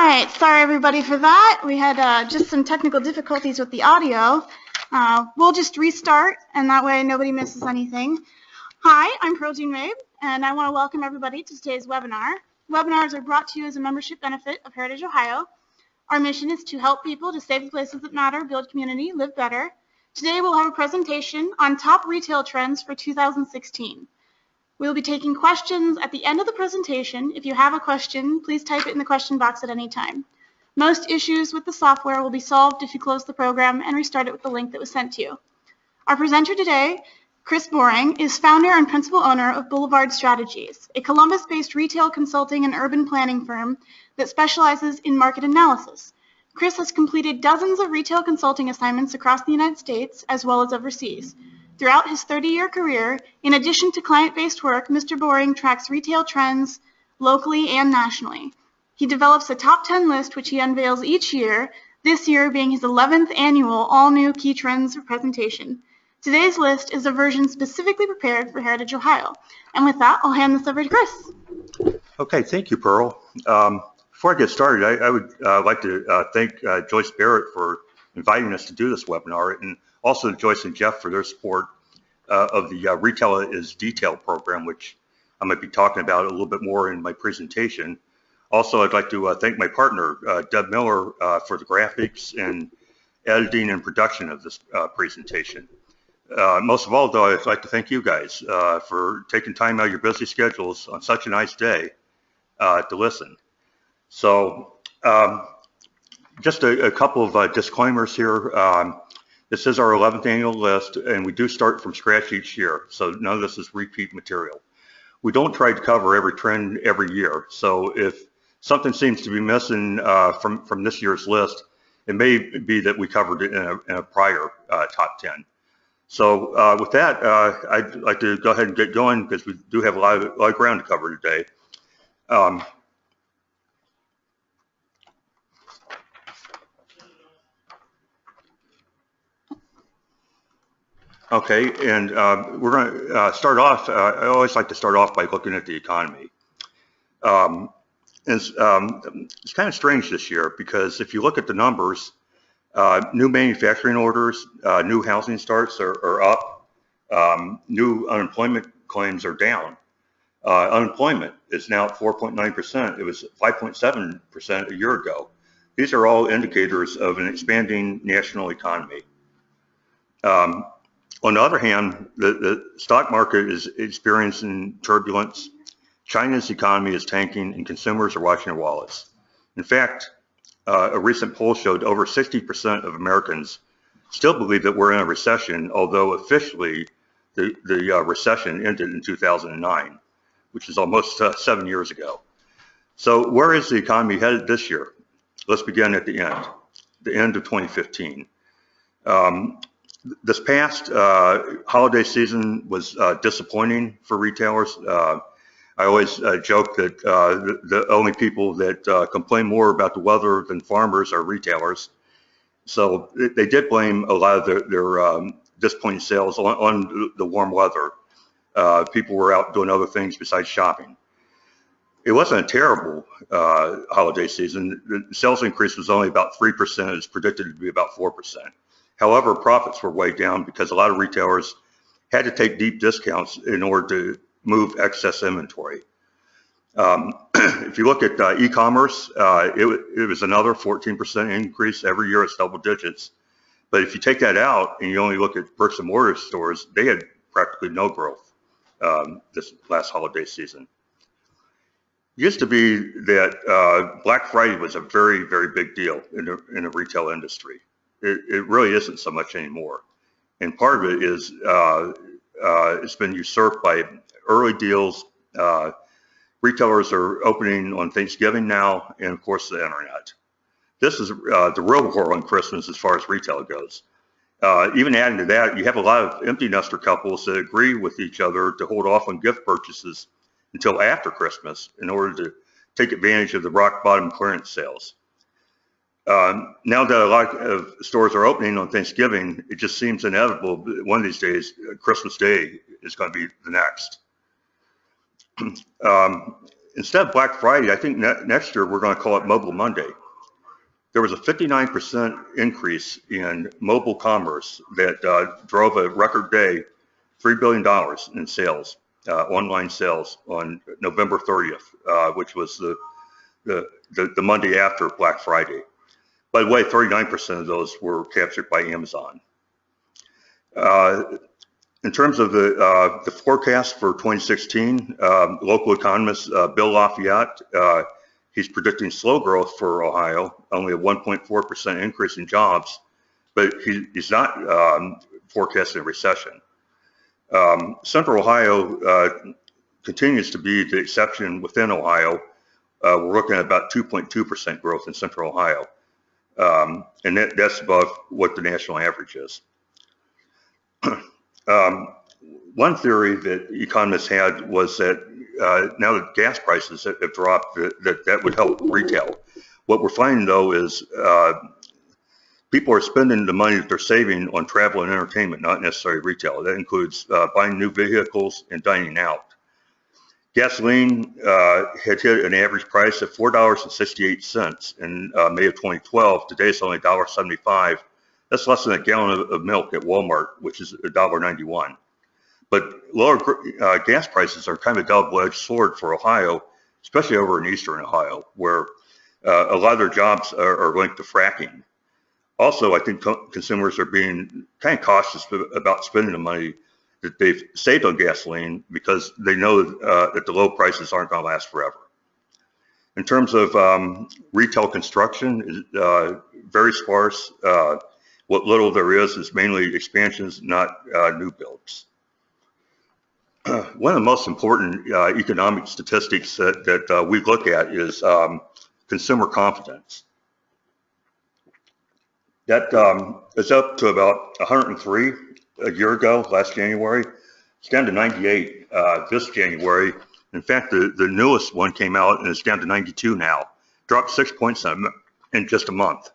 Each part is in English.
right, sorry everybody for that. We had just some technical difficulties with the audio. We'll just restart, and that way nobody misses anything. Hi, I'm Protein Babe, and I want to welcome everybody to today's webinar. Webinars are brought to you as a membership benefit of Heritage Ohio. Our mission is to help people to save the places that matter, build community, live better. Today we'll have a presentation on top retail trends for 2016. We will be taking questions at the end of the presentation. If you have a question, please type it in the question box at any time. Most issues with the software will be solved if you close the program and restart it with the link that was sent to you. Our presenter today, Chris Boring, is founder and principal owner of Boulevard Strategies, a Columbus-based retail consulting and urban planning firm that specializes in market analysis. Chris has completed dozens of retail consulting assignments across the United States as well as overseas. Throughout his 30-year career, in addition to client-based work, Mr. Boring tracks retail trends locally and nationally. He develops a top 10 list which he unveils each year, this year being his 11th annual all-new key trends presentation. Today's list is a version specifically prepared for Heritage Ohio. And with that, I'll hand this over to Chris. Okay, thank you, Pearl. Before I get started, I would like to thank Joyce Barrett for inviting us to do this webinar, and also Joyce and Jeff for their support of the Retail is Detail program, which I might be talking about a little bit more in my presentation. Also, I'd like to thank my partner, Deb Miller, for the graphics and editing and production of this presentation. Most of all, though, I'd like to thank you guys for taking time out of your busy schedules on such a nice day to listen. So just a couple of disclaimers here. This is our 11th annual list, and we do start from scratch each year, so none of this is repeat material. We don't try to cover every trend every year, so if something seems to be missing from this year's list, it may be that we covered it in a prior top 10. So with that, I'd like to go ahead and get going because we do have a lot of ground to cover today. Okay, and we're going to start off, I always like to start off by looking at the economy. It's kind of strange this year because if you look at the numbers, new manufacturing orders, new housing starts are up, new unemployment claims are down. Unemployment is now at 4.9%. It was 5.7% a year ago. These are all indicators of an expanding national economy. On the other hand, the stock market is experiencing turbulence. China's economy is tanking and consumers are watching their wallets. In fact, a recent poll showed over 60% of Americans still believe that we're in a recession, although officially the recession ended in 2009, which is almost 7 years ago. So where is the economy headed this year? Let's begin at the end of 2015. This past holiday season was disappointing for retailers. I always joke that the only people that complain more about the weather than farmers are retailers. So they did blame a lot of their disappointing sales on the warm weather. People were out doing other things besides shopping. It wasn't a terrible holiday season. The sales increase was only about 3%. It was predicted to be about 4%. However, profits were way down because a lot of retailers had to take deep discounts in order to move excess inventory. If you look at e-commerce, it was another 14% increase every year. It's double digits. But if you take that out and you only look at bricks and mortar stores, they had practically no growth this last holiday season. It used to be that Black Friday was a very, very big deal in the retail industry. It really isn't so much anymore. And part of it is it's been usurped by early deals. Retailers are opening on Thanksgiving now, and of course the internet. This is the real war on Christmas as far as retail goes. Even adding to that, you have a lot of empty nester couples that agree with each other to hold off on gift purchases until after Christmas in order to take advantage of the rock bottom clearance sales. Now that a lot of stores are opening on Thanksgiving, it just seems inevitable that one of these days, Christmas Day is going to be the next. instead of Black Friday, I think next year we're going to call it Mobile Monday. There was a 59% increase in mobile commerce that drove a record day, $3 billion in sales, online sales on November 30th, which was the Monday after Black Friday. By the way, 39% of those were captured by Amazon. In terms of the forecast for 2016, local economist Bill Lafayette, he's predicting slow growth for Ohio, only a 1.4% increase in jobs, but he's not forecasting a recession. Central Ohio continues to be the exception within Ohio. We're looking at about 2.2% growth in Central Ohio, and that's above what the national average is. One theory that economists had was that now that gas prices have dropped, that would help retail. What we're finding, though, is people are spending the money that they're saving on travel and entertainment, not necessarily retail. That includes buying new vehicles and dining out. Gasoline had hit an average price of $4.68 in May of 2012. Today it's only $1.75. That's less than a gallon of milk at Walmart, which is $1.91. But lower gas prices are kind of a double-edged sword for Ohio, especially over in eastern Ohio, where a lot of their jobs are linked to fracking. Also, I think consumers are being kind of cautious about spending the money that they've saved on gasoline because they know that the low prices aren't going to last forever. In terms of retail construction, very sparse. What little there is mainly expansions, not new builds. One of the most important economic statistics that we look at is consumer confidence. That is up to about 103 a year ago, last January. It's down to 98 this January. In fact, the newest one came out and it's down to 92 now. Dropped 6 points in just a month.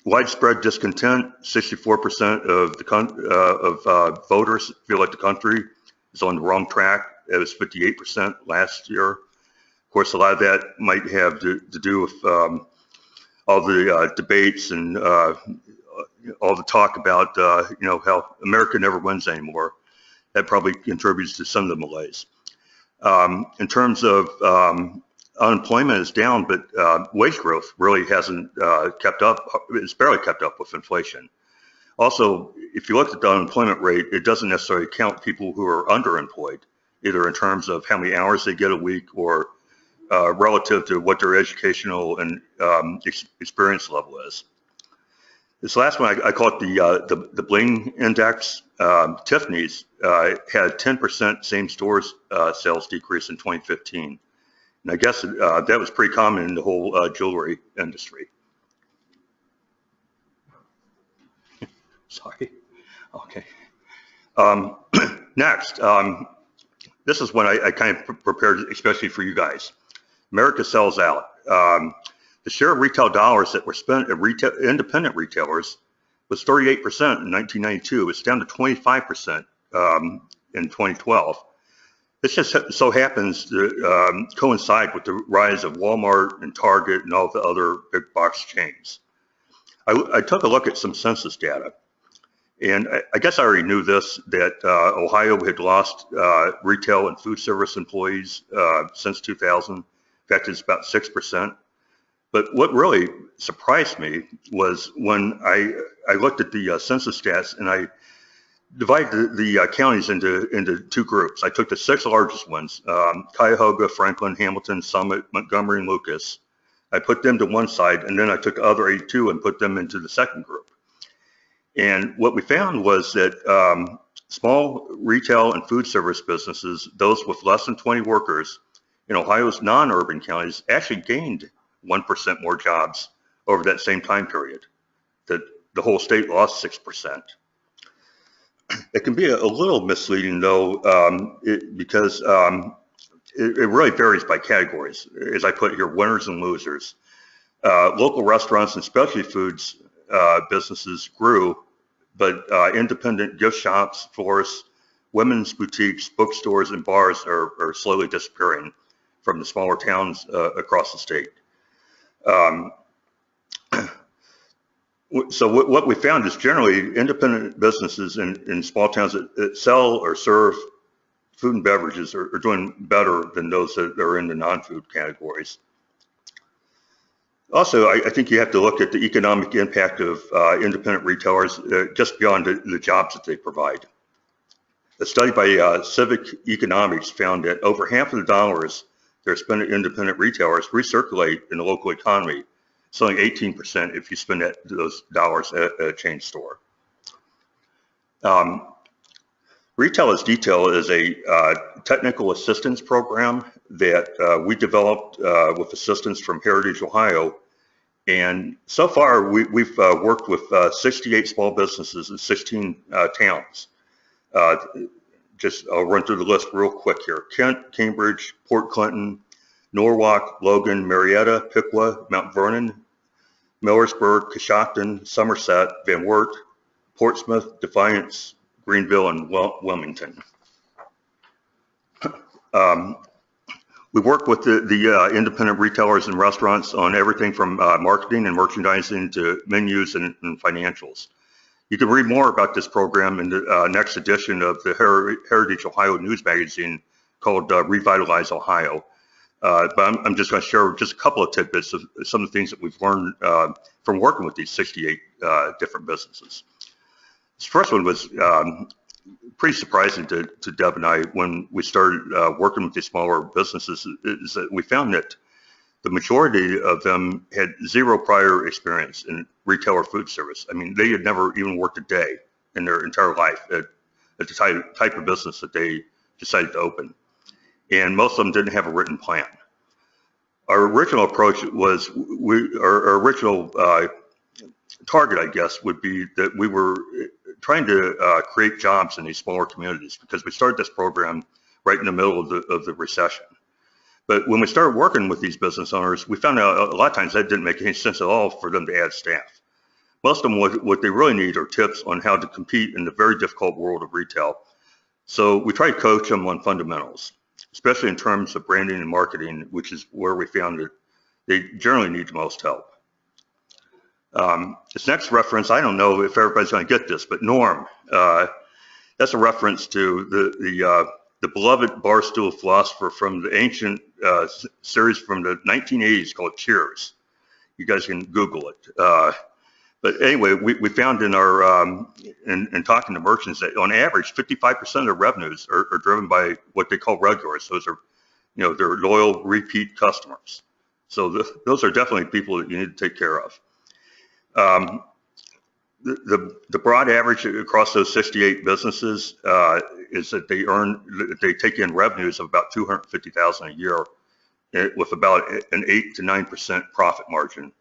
Widespread discontent. 64% of the voters feel like the country is on the wrong track. It was 58% last year. Of course, a lot of that might have to do with all the debates and all the talk about how America never wins anymore. That probably contributes to some of the malaise. In terms of unemployment is down, but wage growth really hasn't kept up. It's barely kept up with inflation. Also, if you look at the unemployment rate, it doesn't necessarily count people who are underemployed, either in terms of how many hours they get a week or relative to what their educational and experience level is. This last one, I call it the Bling Index. Tiffany's had 10% same stores sales decrease in 2015. And I guess that was pretty common in the whole jewelry industry. Sorry. Okay. Next, this is one I kind of prepared especially for you guys. America sells out. The share of retail dollars that were spent at independent retailers was 38% in 1992. It's down to 25% in 2012. This just so happens to coincide with the rise of Walmart and Target and all the other big box chains. I took a look at some census data, and I guess I already knew this, that Ohio had lost retail and food service employees since 2000. In fact, it's about 6%. But what really surprised me was when I looked at the census stats and I divided the counties into two groups. I took the 6 largest ones, Cuyahoga, Franklin, Hamilton, Summit, Montgomery, and Lucas. I put them to one side, and then I took the other 82 and put them into the second group. And what we found was that small retail and food service businesses, those with less than 20 workers in Ohio's non-urban counties, actually gained 1% more jobs over that same time period. That the whole state lost 6%. It can be a little misleading, though, because it really varies by categories. As I put here, winners and losers. Local restaurants and specialty foods businesses grew, but independent gift shops, florists, women's boutiques, bookstores, and bars are slowly disappearing from the smaller towns across the state. So what we found is generally independent businesses in small towns that sell or serve food and beverages are doing better than those that are in the non-food categories. Also, I think you have to look at the economic impact of independent retailers just beyond the jobs that they provide. A study by Civic Economics found that over half of the dollars that are spent at independent retailers recirculate in the local economy. It's only 18% if you spend those dollars at a chain store. Retail as Detail is a technical assistance program that we developed with assistance from Heritage Ohio. And so far, we've worked with 68 small businesses in 16 towns. I'll run through the list real quick here. Kent, Cambridge, Port Clinton, Norwalk, Logan, Marietta, Piqua, Mount Vernon, Millersburg, Coshocton, Somerset, Van Wert, Portsmouth, Defiance, Greenville, and Wilmington. We work with the independent retailers and restaurants on everything from marketing and merchandising to menus and financials. You can read more about this program in the next edition of the Heritage Ohio News magazine called Revitalize Ohio. But I'm just going to share just a couple of tidbits of some of the things that we've learned from working with these 68 different businesses. This first one was pretty surprising to Deb and I when we started working with these smaller businesses, is that we found that the majority of them had zero prior experience in retail or food service. I mean, they had never even worked a day in their entire life at the type of business that they decided to open. And most of them didn't have a written plan. Our original approach was, our original target, I guess, would be that we were trying to create jobs in these smaller communities, because we started this program right in the middle of the recession. But when we started working with these business owners, we found out a lot of times that didn't make any sense at all for them to add staff. Most of them, what they really need are tips on how to compete in the very difficult world of retail. So we try to coach them on fundamentals, especially in terms of branding and marketing, which is where we found that they generally need the most help. This next reference, I don't know if everybody's going to get this, but Norm, that's a reference to the beloved barstool philosopher from the ancient series from the 1980s called Cheers. You guys can Google it. But anyway, we found in our in talking to merchants that on average, 55% of their revenues are driven by what they call regulars. Those are, they're loyal repeat customers. So those are definitely people that you need to take care of. The broad average across those 68 businesses is that they take in revenues of about $250,000 a year, with about an 8 to 9% profit margin.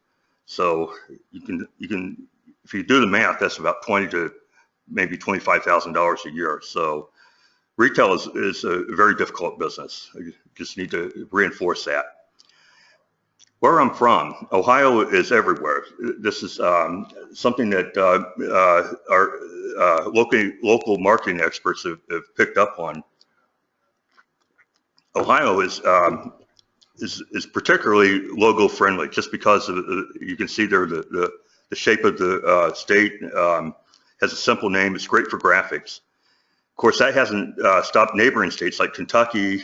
So you can if you do the math, that's about $20,000 to maybe $25,000 a year. So retail is a very difficult business. I just need to reinforce that. Where I'm from, Ohio is everywhere. This is something that our local marketing experts have picked up on. Ohio is particularly logo friendly, just because of you can see there the shape of the state has a simple name. It's great for graphics. Of course, that hasn't stopped neighboring states like Kentucky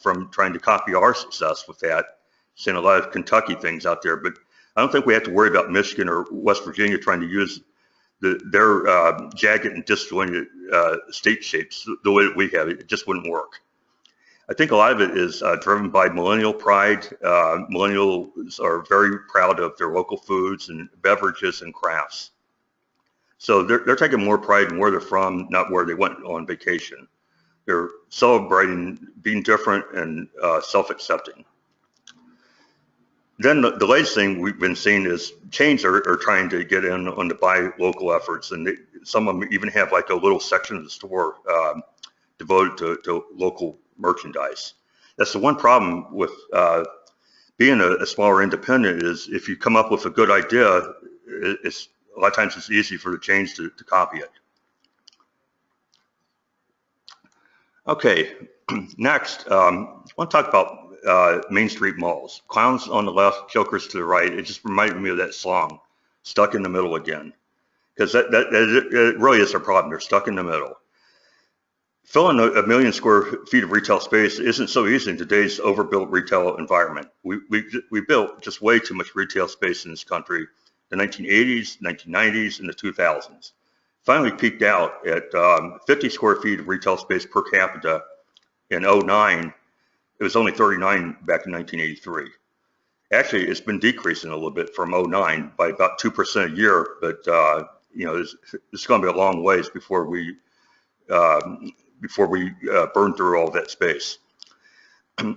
from trying to copy our success with that. Seeing a lot of Kentucky things out there, but I don't think we have to worry about Michigan or West Virginia trying to use their jagged and disjointed state shapes the way that we have it. It just wouldn't work. I think a lot of it is driven by millennial pride. Millennials are very proud of their local foods and beverages and crafts. So they're taking more pride in where they're from, not where they went on vacation. They're celebrating being different and self-accepting. Then the latest thing we've been seeing is chains are trying to get in on the buy local efforts, and some of them even have like a little section of the store devoted to local merchandise. That's the one problem with being a smaller independent, is if you come up with a good idea, it's a lot of times it's easy for the chains to copy it. Okay, next, I want to talk about Main Street malls. Clowns on the left, jokers to the right. It just reminded me of that song, Stuck in the Middle Again. Because it really is their problem. They're stuck in the middle. Filling a million square feet of retail space isn't so easy in today's overbuilt retail environment. We built just way too much retail space in this country in the 1980s, 1990s, and the 2000s. Finally peaked out at 50 square feet of retail space per capita in '09. It was only 39 back in 1983. Actually, it's been decreasing a little bit from '09 by about 2% a year, but it's going to be a long ways before we burn through all that space.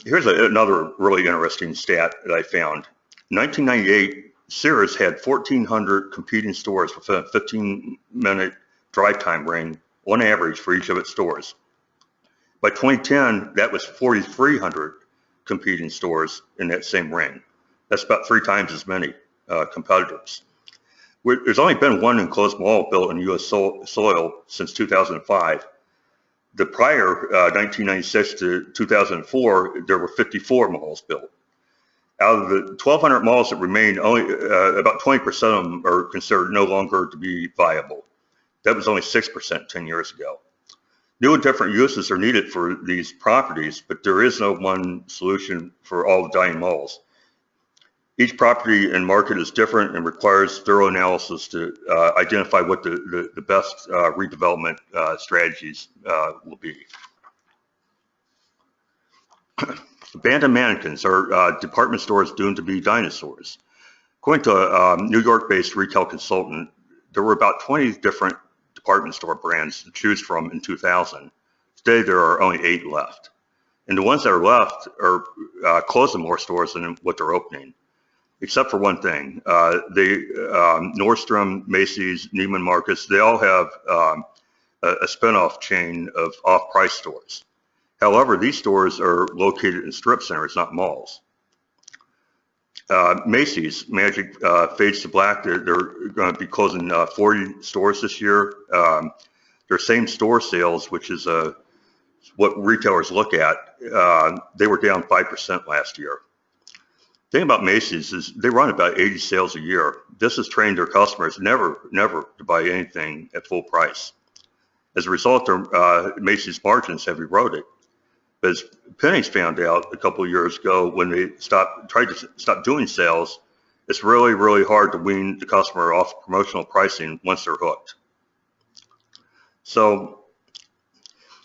Here's another really interesting stat that I found. In 1998, Sears had 1,400 competing stores within a 15-minute drive time ring on average for each of its stores. By 2010, that was 4,300 competing stores in that same ring. That's about 3 times as many competitors. There's only been one enclosed mall built on U.S. soil since 2005. The prior 1996 to 2004, there were 54 malls built. Out of the 1,200 malls that remain, only about 20% of them are considered no longer to be viable. That was only 6% 10 years ago. New and different uses are needed for these properties, but there is no one solution for all the dying malls. Each property and market is different and requires thorough analysis to identify what the best redevelopment strategies will be. Abandoned mannequins are department stores doomed to be dinosaurs. According to a New York-based retail consultant, there were about 20 different department store brands to choose from in 2000. Today, there are only 8 left. And the ones that are left are closing more stores than what they're opening, except for one thing. Nordstrom, Macy's, Neiman Marcus, they all have a spinoff chain of off-price stores. However, these stores are located in strip centers, not malls. Macy's Magic fades to black. They're going to be closing 40 stores this year. Their same store sales, which is what retailers look at, they were down 5% last year. The thing about Macy's is they run about 80 sales a year. This has trained their customers never to buy anything at full price. As a result, Macy's margins have eroded. But as Penny's found out a couple of years ago, when they tried to stop doing sales, it's really, really hard to wean the customer off promotional pricing once they're hooked. So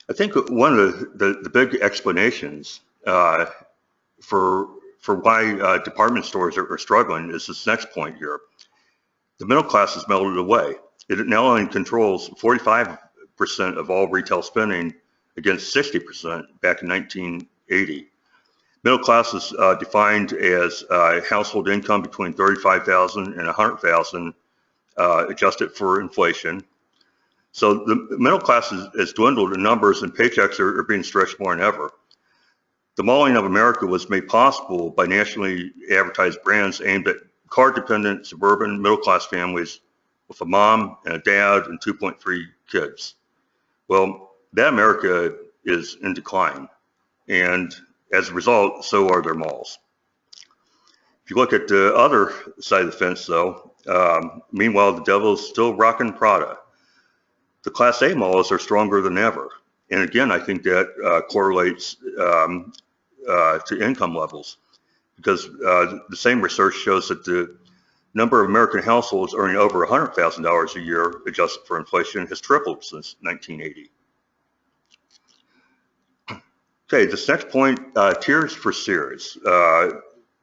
I think one of the big explanations for why department stores are struggling is this next point here. The middle class has melted away. It now only controls 45% of all retail spending against 60% back in 1980. Middle class is defined as household income between $35,000 and $100,000 adjusted for inflation. So the middle class has dwindled in numbers, and paychecks are being stretched more than ever. The malling of America was made possible by nationally advertised brands aimed at car-dependent suburban middle-class families with a mom and a dad and 2.3 kids. Well, that America is in decline, and as a result, so are their malls. If you look at the other side of the fence, though, meanwhile, the devil's still rocking Prada. The Class A malls are stronger than ever, and again, I think that correlates to income levels, because the same research shows that the number of American households earning over $100,000 a year, adjusted for inflation, has tripled since 1980. Okay, this next point, tears for Sears.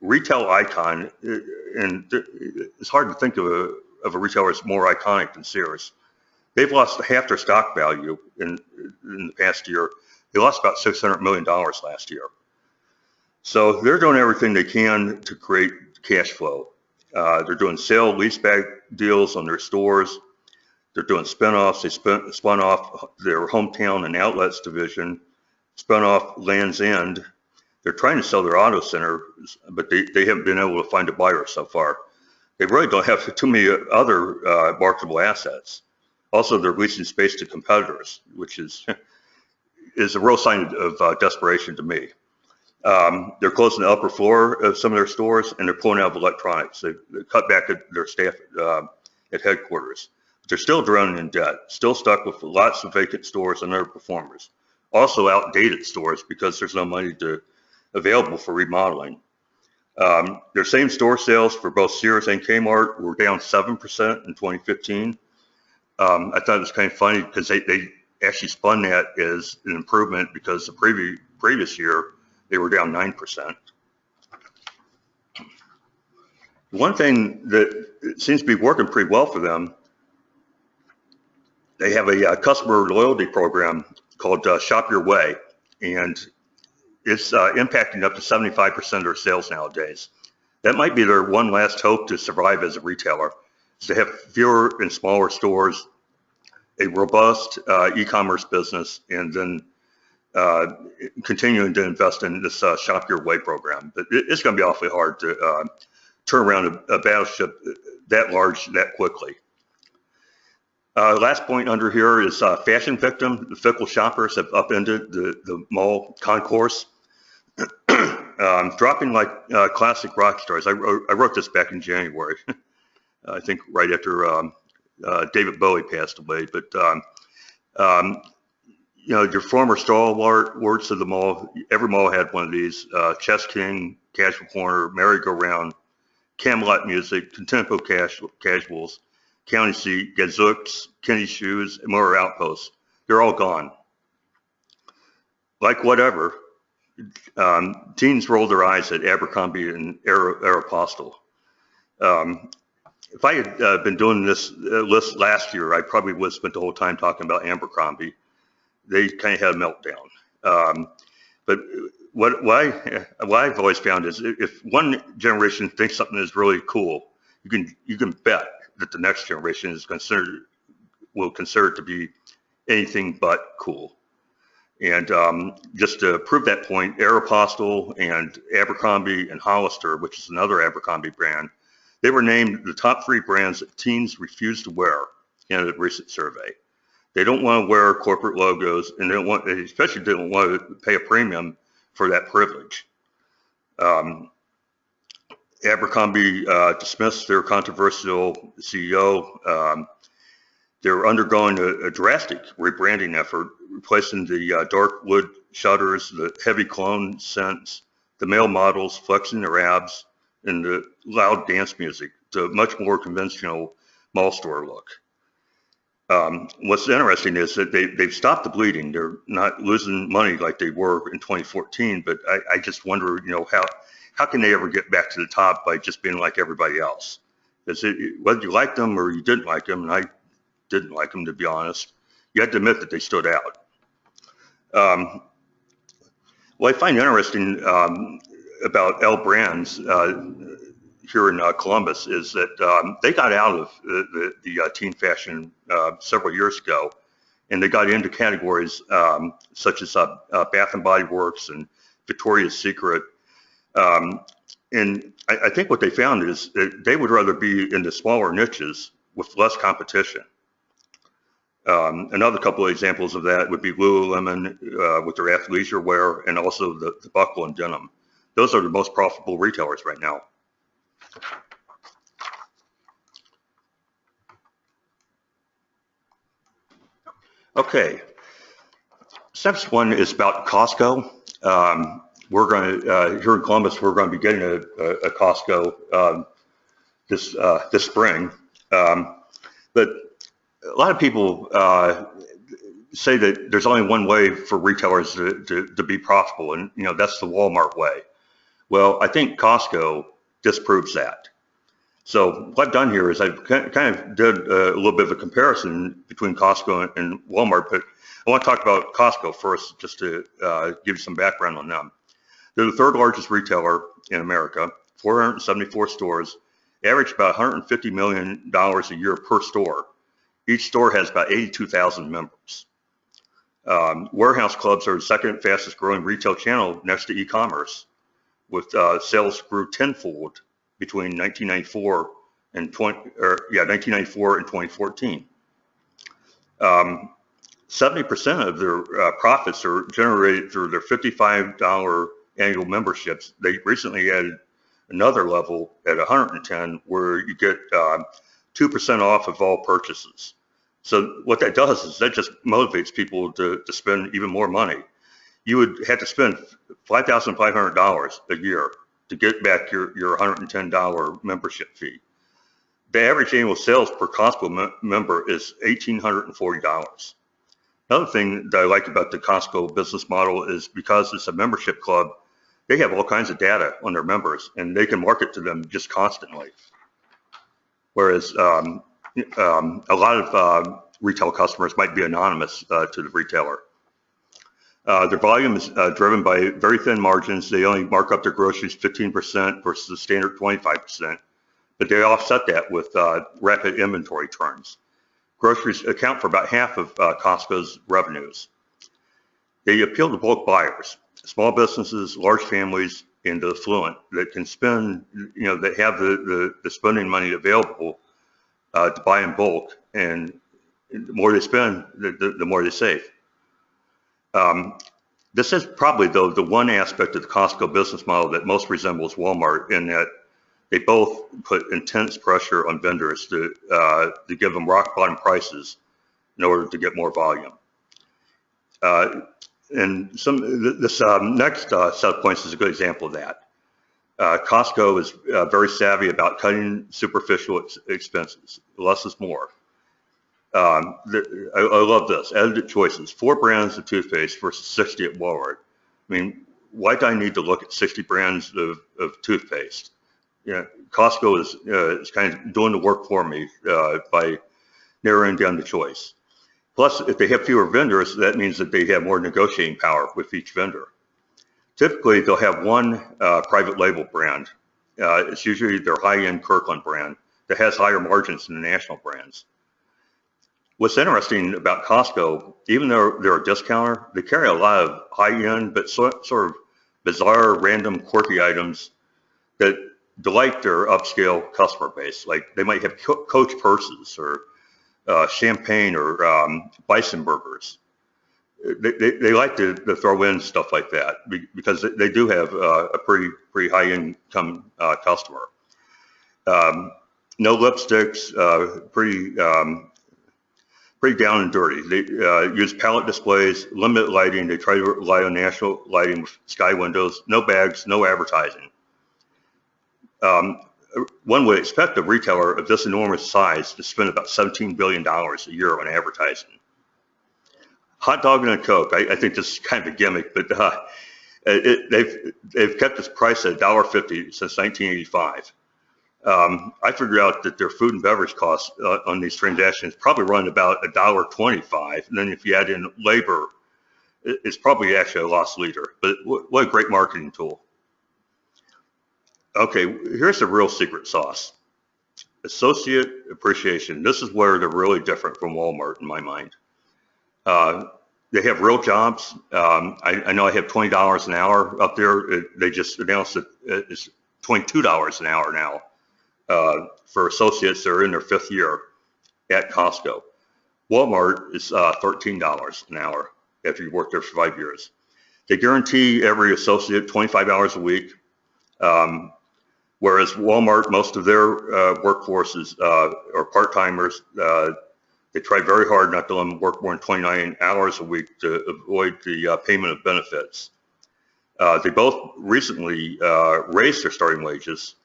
Retail icon, and it's hard to think of a retailer that's more iconic than Sears. They've lost half their stock value in the past year. They lost about $600 million last year. So they're doing everything they can to create cash flow. They're doing sale leaseback deals on their stores. They're doing spinoffs. They spun off their hometown and outlets division, spun off Land's End. They're trying to sell their auto center, but they haven't been able to find a buyer so far. They really don't have too many other marketable assets. Also, they're leasing space to competitors, which is is a real sign of desperation to me. They're closing the upper floor of some of their stores, and they're pulling out of electronics. They cut back their staff at headquarters. But they're still drowning in debt, still stuck with lots of vacant stores and underperformers. Also outdated stores because there's no money available for remodeling. Their same store sales for both Sears and Kmart were down 7% in 2015. I thought it was kind of funny because they actually spun that as an improvement because the previous year they were down 9%. One thing that seems to be working pretty well for them, they have a customer loyalty program called Shop Your Way, and it's impacting up to 75% of their sales nowadays. That might be their one last hope to survive as a retailer, is to have fewer and smaller stores, a robust e-commerce business, and then continuing to invest in this Shop Your Way program. But it's going to be awfully hard to turn around a battleship that large that quickly. Last point under here is fashion victim. The fickle shoppers have upended the mall concourse, dropping like classic rock stars. I wrote this back in January, I think right after David Bowie passed away. But you know, your former stalwarts of the mall, every mall had one of these: Chess King, Casual Corner, Merry Go Round, Camelot Music, Contempo Casuals, County Seat, Gazooks, Kenny Shoes, and Motor Outposts. They're all gone. Like whatever, teens rolled their eyes at Abercrombie and Aeropostale. If I had been doing this list last year, I probably would have spent the whole time talking about Abercrombie. They kind of had a meltdown. But what I've always found is if one generation thinks something is really cool, you can bet that the next generation will consider it to be anything but cool. And just to prove that point, Aeropostale and Abercrombie and Hollister, which is another Abercrombie brand, they were named the top 3 brands that teens refuse to wear in a recent survey. They don't want to wear corporate logos, and they especially didn't want to pay a premium for that privilege. Abercrombie dismissed their controversial CEO. They're undergoing a drastic rebranding effort, replacing the dark wood shutters, the heavy cologne scents, the male models flexing their abs, and the loud dance music to a much more conventional mall store look. What's interesting is that they've stopped the bleeding. They're not losing money like they were in 2014, but I just wonder, you know, how can they ever get back to the top by just being like everybody else? Whether you liked them or you didn't like them, and I didn't like them, to be honest, you had to admit that they stood out. What I find interesting about L Brands here in Columbus is that they got out of the teen fashion several years ago, and they got into categories such as Bath and Body Works and Victoria's Secret. And I think what they found is that they would rather be in the smaller niches with less competition. Another couple of examples of that would be Lululemon with their athleisure wear, and also the buckle and denim. Those are the most profitable retailers right now. Okay, next one is about Costco. We're going to, here in Columbus, we're going to be getting a Costco this spring. But a lot of people say that there's only one way for retailers to be profitable, and you know, that's the Walmart way. Well, I think Costco disproves that. So what I've done here is I've kind of did a little bit of a comparison between Costco and Walmart, but I want to talk about Costco first, just to give you some background on them. They're the 3rd largest retailer in America, 474 stores, average about $150 million a year per store. Each store has about 82,000 members. Warehouse clubs are the 2nd fastest growing retail channel next to e-commerce, with sales grew tenfold between 1994 and 2014. 70% of their profits are generated through their $55 annual memberships. They recently added another level at 110 where you get 2% off of all purchases. So what that does is that just motivates people to spend even more money. You would have to spend $5,500 a year to get back your $110 membership fee. The average annual sales per Costco member is $1,840. Another thing that I like about the Costco business model is because it's a membership club, they have all kinds of data on their members and they can market to them just constantly. Whereas a lot of retail customers might be anonymous to the retailer. Their volume is driven by very thin margins. They only mark up their groceries 15% versus the standard 25%, but they offset that with rapid inventory turns. Groceries account for about half of Costco's revenues. They appeal to bulk buyers, small businesses, large families, and the affluent that can spend, that have the spending money available to buy in bulk. And the more they spend, the more they save. This is probably, though, the one aspect of the Costco business model that most resembles Walmart in that they both put intense pressure on vendors to give them rock bottom prices in order to get more volume. And this next set of points is a good example of that. Costco is very savvy about cutting superficial expenses. Less is more. I love this. Edited choices. 4 brands of toothpaste versus 60 at Walmart. I mean, why do I need to look at 60 brands of toothpaste? Costco is kind of doing the work for me by narrowing down the choice. Plus, if they have fewer vendors, that means that they have more negotiating power with each vendor. Typically, they'll have one private label brand. It's usually their high-end Kirkland brand that has higher margins than the national brands. What's interesting about Costco, even though they're a discounter, they carry a lot of high-end but sort of bizarre, random, quirky items that delight their upscale customer base. Like they might have Coach purses or champagne or bison burgers. They like to throw in stuff like that because they do have a pretty high income customer. No lipsticks, pretty down and dirty. They use pallet displays, limited lighting. They try to rely on natural lighting with sky windows. No bags, no advertising. One would expect a retailer of this enormous size to spend about $17 billion a year on advertising. Hot dog and a Coke. I think this is kind of a gimmick, but they've kept this price at $1.50 since 1985. I figured out that their food and beverage costs on these transactions probably run about $1.25, and then if you add in labor, it's probably actually a lost leader. But what a great marketing tool. Okay, here's the real secret sauce. Associate appreciation. This is where they're really different from Walmart in my mind. They have real jobs. I know I have $20 an hour up there. They just announced that it's $22 an hour now for associates that are in their 5th year at Costco. Walmart is $13 an hour after you work there for 5 years. They guarantee every associate 25 hours a week. Whereas Walmart, most of their workforce are part-timers. They try very hard not to let them work more than 29 hours a week to avoid the payment of benefits. They both recently raised their starting wages.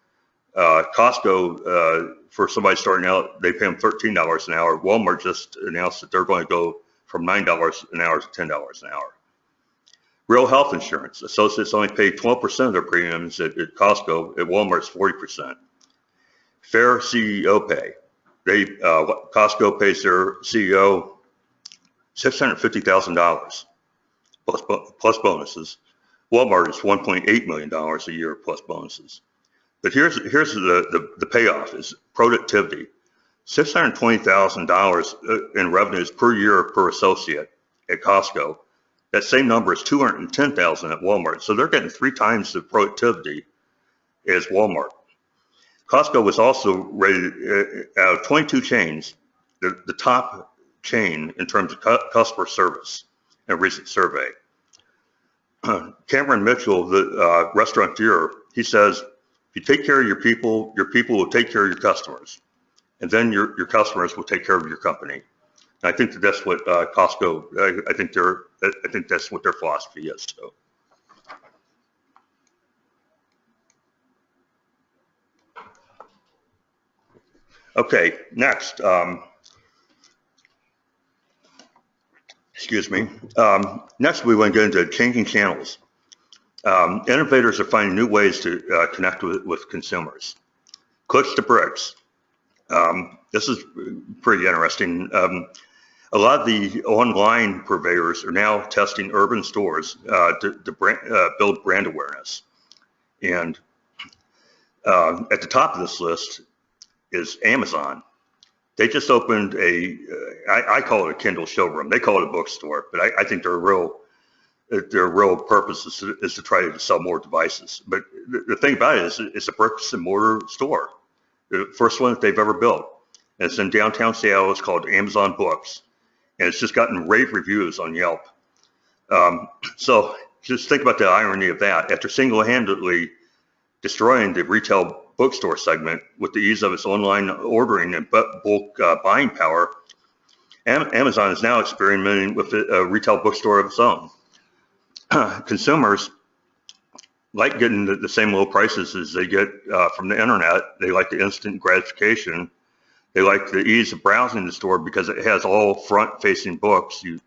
Costco, for somebody starting out, they pay them $13 an hour. Walmart just announced that they're going to go from $9 an hour to $10 an hour. Real health insurance. Associates only pay 12% of their premiums at Costco. At Walmart, it's 40%. Fair CEO pay. Costco pays their CEO $650,000 plus bonuses. Walmart is $1.8 million a year plus bonuses. But here's the payoff is productivity. $620,000 in revenues per year per associate at Costco. That same number is $210,000 at Walmart. So they're getting 3 times the productivity as Walmart. Costco was also rated out of 22 chains. The top chain in terms of customer service in a recent survey. Cameron Mitchell, the restaurateur, he says, if you take care of your people will take care of your customers, and then your customers will take care of your company. And I think that's what Costco. I think that's what their philosophy is. So. Okay, next. Excuse me. Next, we want to get into changing channels. Innovators are finding new ways to connect with consumers. Clicks to bricks. This is pretty interesting. A lot of the online purveyors are now testing urban stores to build brand awareness. And at the top of this list is Amazon. They just opened I call it a Kindle showroom. They call it a bookstore, but I think their real purpose is to try to sell more devices. But the thing about it is it's a bricks and mortar store, the first one that they've ever built. And it's in downtown Seattle. It's called Amazon Books, and it's just gotten rave reviews on Yelp. So just think about the irony of that. After single-handedly destroying the retail bookstore segment with the ease of its online ordering and bulk buying power, Amazon is now experimenting with a retail bookstore of its own. Consumers like getting the same low prices as they get from the internet. They like the instant gratification. They like the ease of browsing the store because it has all front-facing books. It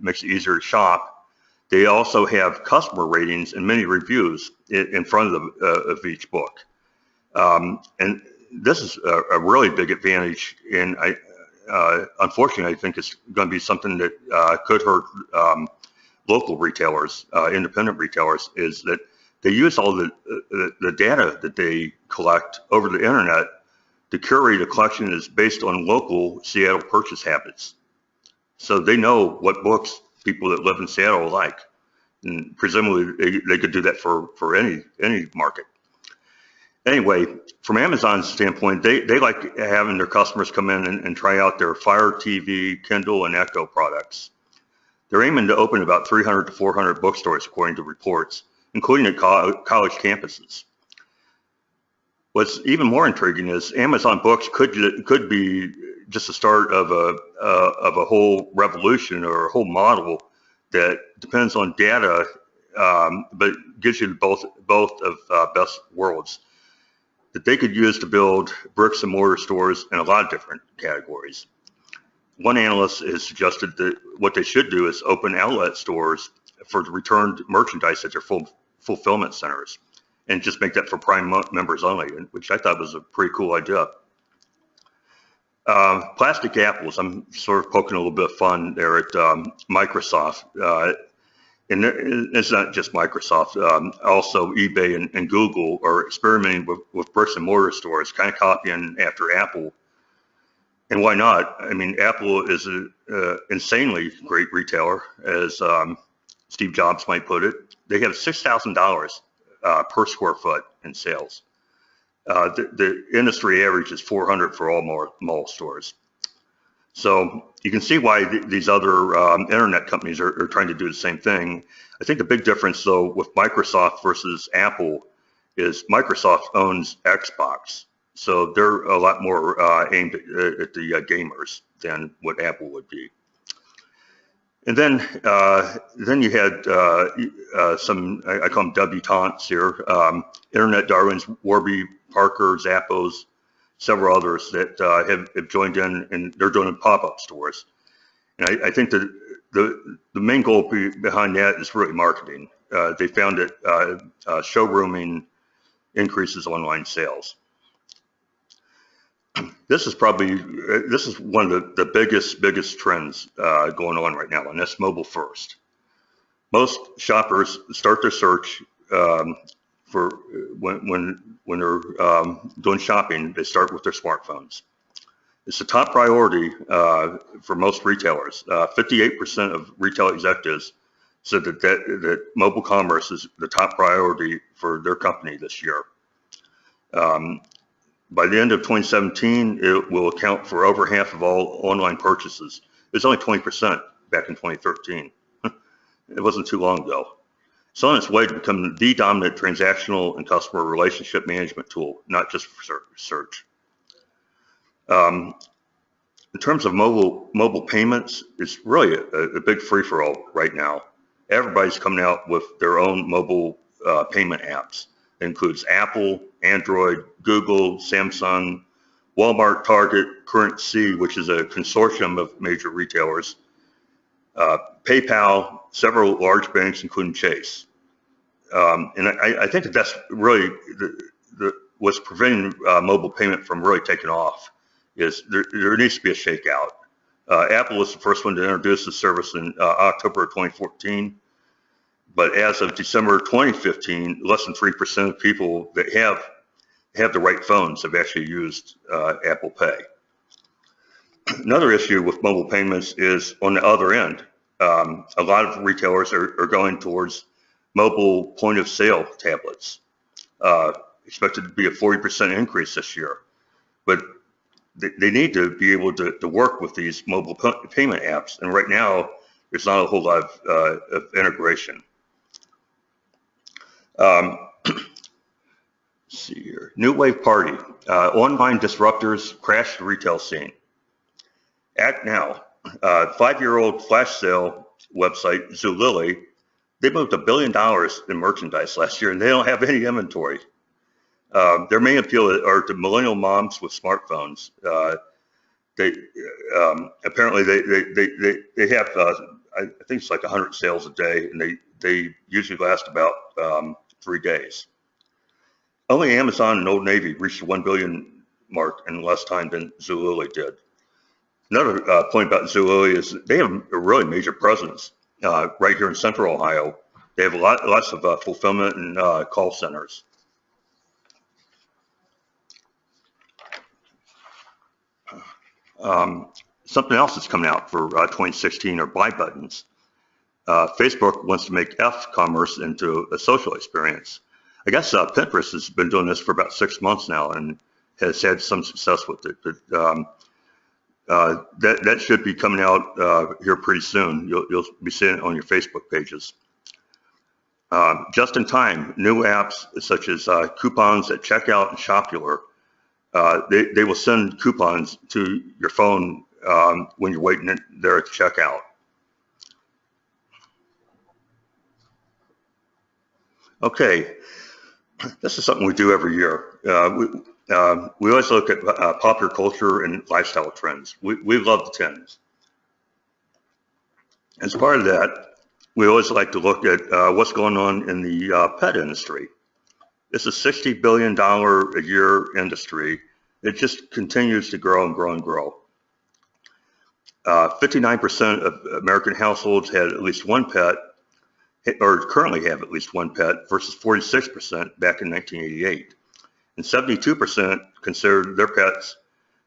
makes it easier to shop. They also have customer ratings and many reviews in front of each book. And this is a really big advantage, and unfortunately, I think it's going to be something that could hurt local retailers, independent retailers, is that they use all the data that they collect over the internet to curate a collection that is based on local Seattle purchase habits. So they know what books people that live in Seattle like, and presumably they could do that for any market. Anyway, from Amazon's standpoint, they like having their customers come in and try out their Fire TV, Kindle, and Echo products. They're aiming to open about 300 to 400 bookstores, according to reports, including at college campuses. What's even more intriguing is Amazon Books could be just the start of a whole revolution or a whole model that depends on data, but gives you both of best worlds that they could use to build bricks and mortar stores in a lot of different categories. One analyst has suggested that what they should do is open outlet stores for the returned merchandise at their fulfillment centers, and just make that for Prime members only, which I thought was a pretty cool idea. Plastic apples, I'm sort of poking a little bit of fun there at Microsoft. And it's not just Microsoft, also eBay and Google are experimenting with bricks and mortar stores, kind of copying after Apple. And why not? I mean, Apple is an insanely great retailer, as Steve Jobs might put it. They have $6,000 per square foot in sales. The industry average is $400 for all mall stores. So you can see why these other internet companies are trying to do the same thing. I think the big difference, though, with Microsoft versus Apple is Microsoft owns Xbox. So they're a lot more aimed at the gamers than what Apple would be. And then you had some, I call them debutantes here, Internet Darwin's, Warby Parker, Zappos, several others that have joined in, and they're doing pop-up stores. And I think that the main goal behind that is really marketing. They found that showrooming increases online sales. This is one of the biggest trends going on right now, and that's mobile first. Most shoppers start their search for when they're doing shopping. They start with their smartphones. It's the top priority for most retailers. 58% of retail executives said that mobile commerce is the top priority for their company this year. By the end of 2017, it will account for over half of all online purchases. It was only 20% back in 2013. It wasn't too long ago. It's on its way to become the dominant transactional and customer relationship management tool, not just for search. In terms of mobile payments, it's really a big free-for-all right now. Everybody's coming out with their own mobile payment apps. It includes Apple, Android, Google, Samsung, Walmart, Target, Currency, which is a consortium of major retailers, PayPal, several large banks, including Chase. And I think that's really what's preventing mobile payment from really taking off. Is there needs to be a shakeout. Apple was the first one to introduce the service in October of 2014, but as of December 2015, less than 3% of people that have the right phones have actually used Apple Pay. Another issue with mobile payments is on the other end. A lot of retailers are going towards mobile point of sale tablets, expected to be a 40% increase this year. But they need to be able to work with these mobile payment apps. And right now, there's not a whole lot of integration. Let's see here. New wave party. Online disruptors crash the retail scene. Act now. 5-year-old flash sale website, Zulily, they moved $1 billion in merchandise last year, and they don't have any inventory. Their main appeal are to millennial moms with smartphones. Apparently they have I think it's like 100 sales a day, and they usually last about 3 days. Only Amazon and Old Navy reached the 1 billion mark in less time than Zulily did. Another point about Zulily is they have a really major presence right here in Central Ohio. They have lots of fulfillment and call centers. Something else that's coming out for 2016 are buy buttons. Facebook wants to make F-commerce into a social experience. I guess Pinterest has been doing this for about 6 months now and has had some success with it. But that should be coming out here pretty soon. You'll be seeing it on your Facebook pages. Just in time, new apps such as coupons at checkout and Shopular, they will send coupons to your phone when you're waiting there at the checkout. Okay, this is something we do every year. We always look at popular culture and lifestyle trends. We love the trends. As part of that, we always like to look at what's going on in the pet industry. This is a $60 billion a year industry. It just continues to grow and grow and grow. 59% of American households had at least one pet, or currently have at least one pet, versus 46% back in 1988. And 72% consider their pets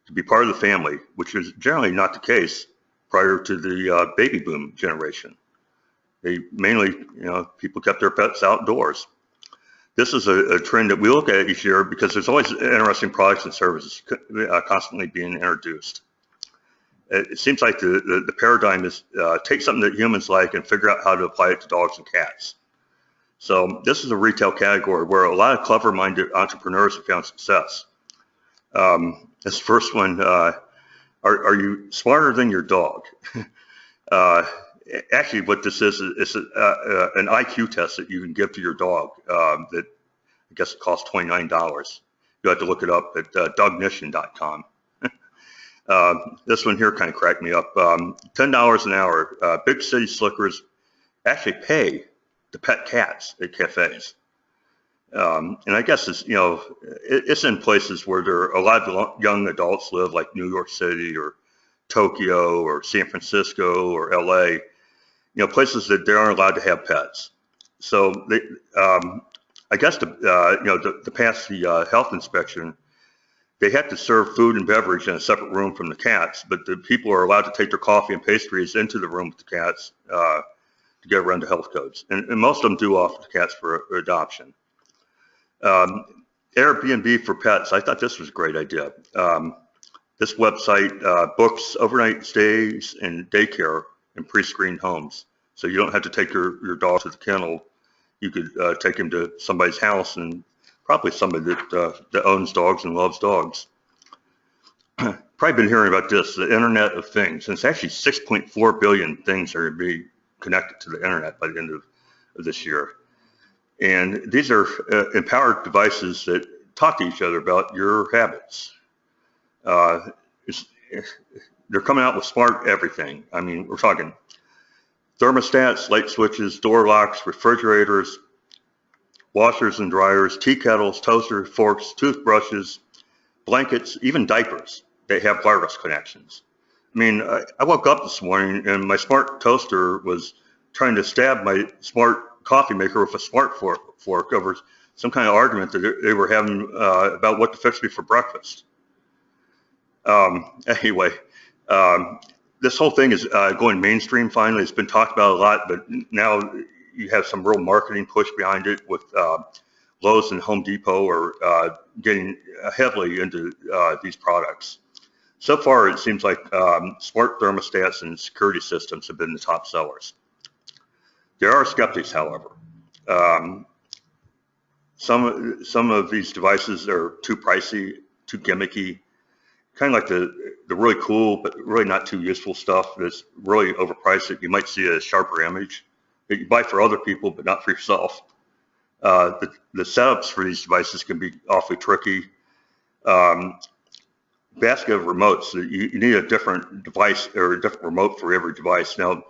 to be part of the family, which is generally not the case prior to the baby boom generation. They mainly, people kept their pets outdoors. This is a trend that we look at each year because there's always interesting products and services constantly being introduced. It seems like the paradigm is take something that humans like and figure out how to apply it to dogs and cats. So this is a retail category where a lot of clever-minded entrepreneurs have found success. This first one, are you smarter than your dog? Actually, what this is an IQ test that you can give to your dog that I guess it costs $29. You have to look it up at dognition.com. This one here kind of cracked me up. $10 an hour. Big city slickers actually pay to pet cats at cafes. And I guess it's, it's in places where there are a lot of young adults live, like New York City or Tokyo or San Francisco or LA, places that they aren't allowed to have pets. So they, I guess to pass the health inspection, they have to serve food and beverage in a separate room from the cats, but the people are allowed to take their coffee and pastries into the room with the cats to get around the health codes. And most of them do offer the cats for adoption. Airbnb for pets. I thought this was a great idea. This website books overnight stays in daycare and pre-screened homes. So you don't have to take your dog to the kennel. You could take him to somebody's house, and probably somebody that owns dogs and loves dogs. Probably been hearing about this, the Internet of Things. And it's actually 6.4 billion things are going to be connected to the Internet by the end of this year. And these are empowered devices that talk to each other about your habits. They're coming out with smart everything. I mean, we're talking thermostats, light switches, door locks, refrigerators, washers and dryers, tea kettles, toasters, forks, toothbrushes, blankets, even diapers. They have wireless connections. I mean, I woke up this morning and my smart toaster was trying to stab my smart coffee maker with a smart fork over some kind of argument that they were having about what to fix me for breakfast. Anyway, this whole thing is going mainstream finally. It's been talked about a lot, but now you have some real marketing push behind it with Lowe's and Home Depot are getting heavily into these products. So far, it seems like smart thermostats and security systems have been the top sellers. There are skeptics, however. Some of these devices are too pricey, too gimmicky, kind of like the really cool but really not too useful stuff that's really overpriced that you might see a sharper image that you buy for other people but not for yourself. The setups for these devices can be awfully tricky. Basket of remotes, you need a different device or a different remote for every device. Now,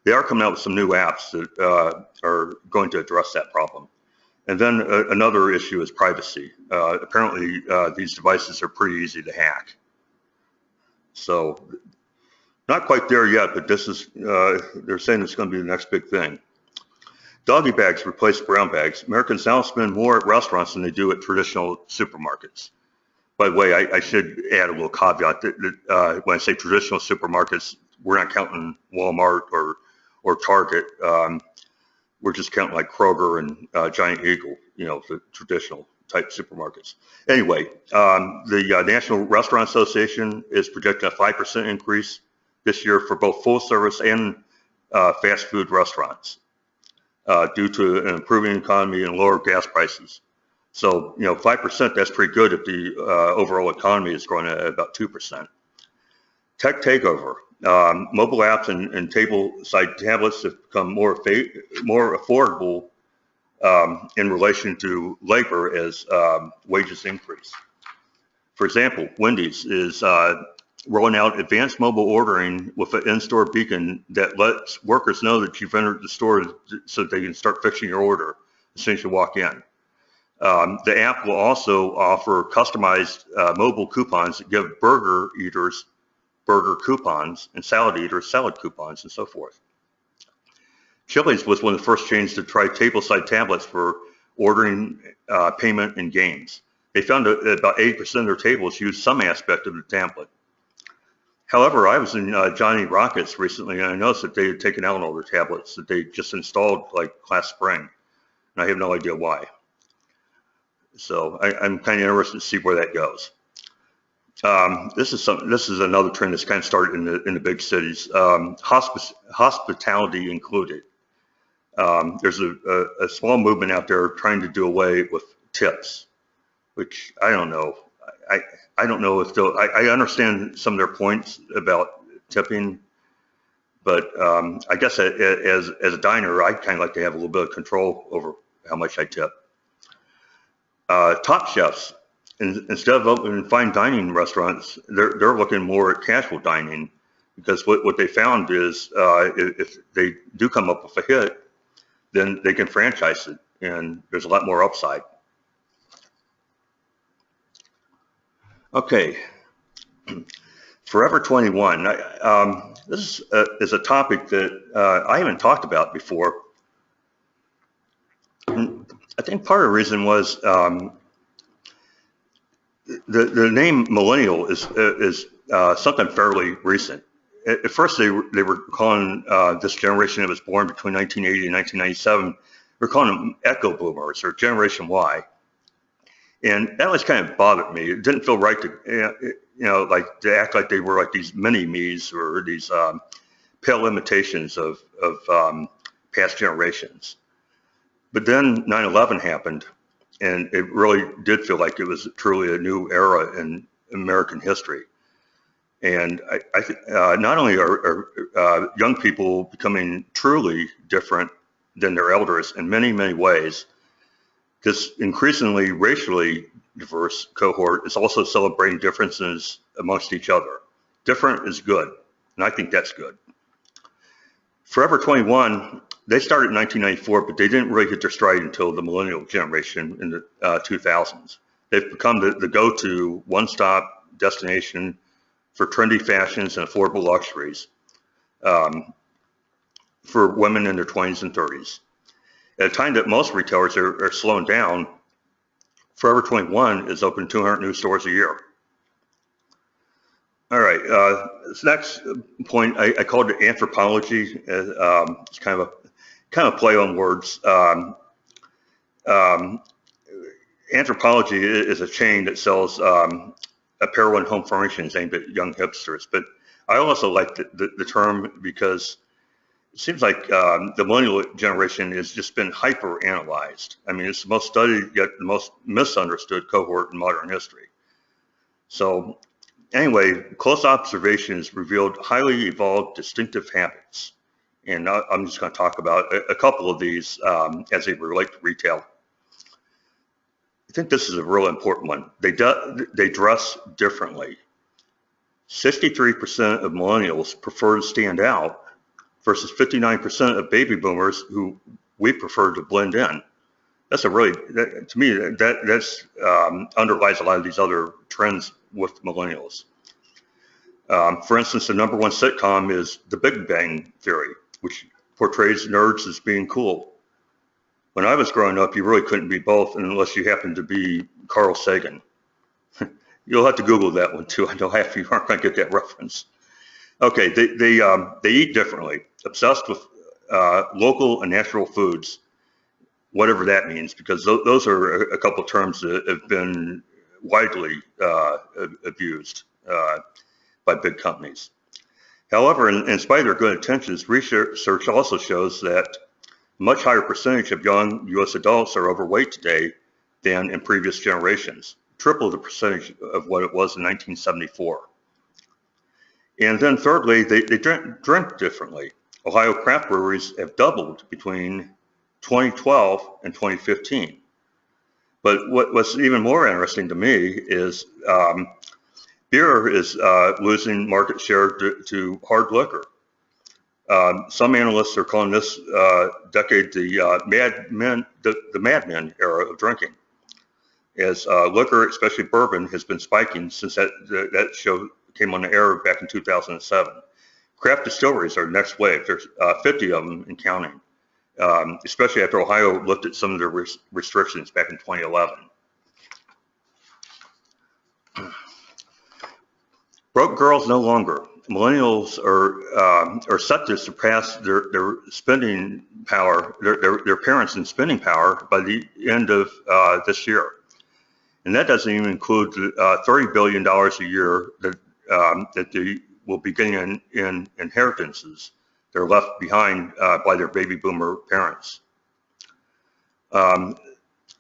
they are coming out with some new apps that are going to address that problem. And then another issue is privacy. Apparently, these devices are pretty easy to hack. So, not quite there yet, but this is, they're saying it's going to be the next big thing. Doggy bags replace brown bags. Americans now spend more at restaurants than they do at traditional supermarkets. By the way, I should add a little caveat that when I say traditional supermarkets, we're not counting Walmart or Target. We're just counting like Kroger and Giant Eagle, you know, the traditional type supermarkets. Anyway, the National Restaurant Association is projecting a 5% increase this year for both full service and fast food restaurants due to an improving economy and lower gas prices. So, you know, 5%, that's pretty good if the overall economy is growing at about 2%. Tech takeover. Mobile apps and table-side tablets have become more affordable in relation to labor as wages increase. For example, Wendy's is rolling out advanced mobile ordering with an in-store beacon that lets workers know that you've entered the store so that they can start fixing your order as soon as you walk in. The app will also offer customized mobile coupons that give burger eaters burger coupons and salad eaters salad coupons and so forth. Chili's was one of the first chains to try table-side tablets for ordering, payment, and games. They found that about 80% of their tables used some aspect of the tablet. However, I was in Johnny Rockets recently, and I noticed that they had taken out all their tablets that they just installed like last spring, and I have no idea why. So I'm kind of interested to see where that goes. This is another trend that's kind of started in the big cities. Hospitality included. There's a small movement out there trying to do away with tips, which I don't know. I don't know if I understand some of their points about tipping, but I guess as a diner, I kind of like to have a little bit of control over how much I tip. Top chefs, instead of opening fine dining restaurants, they're looking more at casual dining, because what they found is if they do come up with a hit, then they can franchise it, and there's a lot more upside. Okay, Forever 21. This is a topic that I haven't talked about before. I think part of the reason was the name millennial is something fairly recent. At first, they were calling this generation that was born between 1980 and 1997, they were calling them echo boomers or Generation Y. And that always kind of bothered me. It didn't feel right to, like to act like they were like these mini me's or these pale imitations of past generations. But then 9/11 happened, and it really did feel like it was truly a new era in American history. And I think not only are young people becoming truly different than their elders in many, many ways, this increasingly racially diverse cohort is also celebrating differences amongst each other. Different is good, and I think that's good. Forever 21, they started in 1994, but they didn't really hit their stride until the millennial generation in the 2000s. They've become the go-to one-stop destination for trendy fashions and affordable luxuries for women in their 20s and 30s. At a time that most retailers are slowing down, Forever 21 is opening 200 new stores a year. All right, this next point I called it Anthropology. It's kind of a play on words. Anthropology is a chain that sells apparel and home furnishings aimed at young hipsters. But I also like the term because it seems like the millennial generation has just been hyper-analyzed. I mean, it's the most studied yet the most misunderstood cohort in modern history. So anyway, close observations revealed highly evolved distinctive habits. And I'm just going to talk about a couple of these as they relate to retail. I think this is a real important one. They dress differently. 63% of millennials prefer to stand out versus 59% of baby boomers who we prefer to blend in. That's a really, to me, that's underlies a lot of these other trends with millennials. For instance, the #1 sitcom is The Big Bang Theory, which portrays nerds as being cool. When I was growing up, you really couldn't be both unless you happened to be Carl Sagan. You'll have to Google that one too. I know half of you aren't going to get that reference. Okay, they eat differently, obsessed with local and natural foods, whatever that means, because those are a couple of terms that have been widely abused by big companies. However, in spite of their good intentions, research also shows that a much higher percentage of young U.S. adults are overweight today than in previous generations, triple the percentage of what it was in 1974. And then thirdly, they drink differently. Ohio craft breweries have doubled between 2012 and 2015. But what's even more interesting to me is beer is losing market share to hard liquor. Some analysts are calling this decade the Mad Men era of drinking, as liquor, especially bourbon, has been spiking since that show came on the air back in 2007. Craft distilleries are the next wave. There's 50 of them and counting, especially after Ohio lifted some of their restrictions back in 2011. Broke girls no longer. Millennials are set to surpass their spending power, their parents in spending power by the end of this year. And that doesn't even include $30 billion a year that they will be getting in inheritances. They're left behind by their baby boomer parents.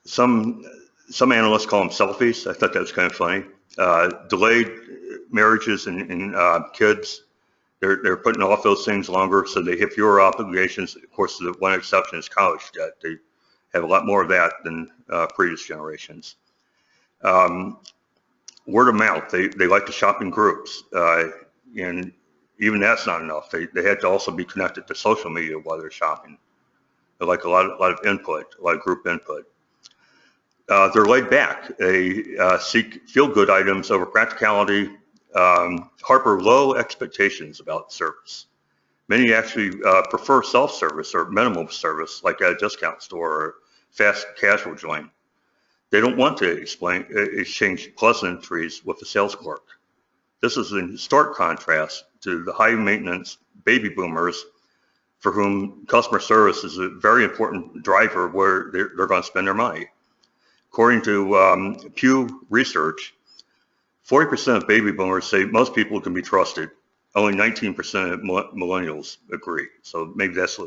Some analysts call them selfies. I thought that was kind of funny. Delayed marriages and kids, they're putting off those things longer, so they have fewer obligations. Of course, the one exception is college debt. They have a lot more of that than previous generations. Word of mouth, they like to shop in groups, and even that's not enough. They had to also be connected to social media while they're shopping. They like a lot of input, a lot of group input. They're laid back. They seek feel-good items over practicality, harbor low expectations about service. Many actually prefer self-service or minimal service, like at a discount store or fast casual joint. They don't want to exchange pleasantries with the sales clerk. This is in stark contrast to the high-maintenance baby boomers for whom customer service is a very important driver where they're going to spend their money. According to Pew Research, 40% of baby boomers say most people can be trusted. Only 19% of millennials agree. So maybe that's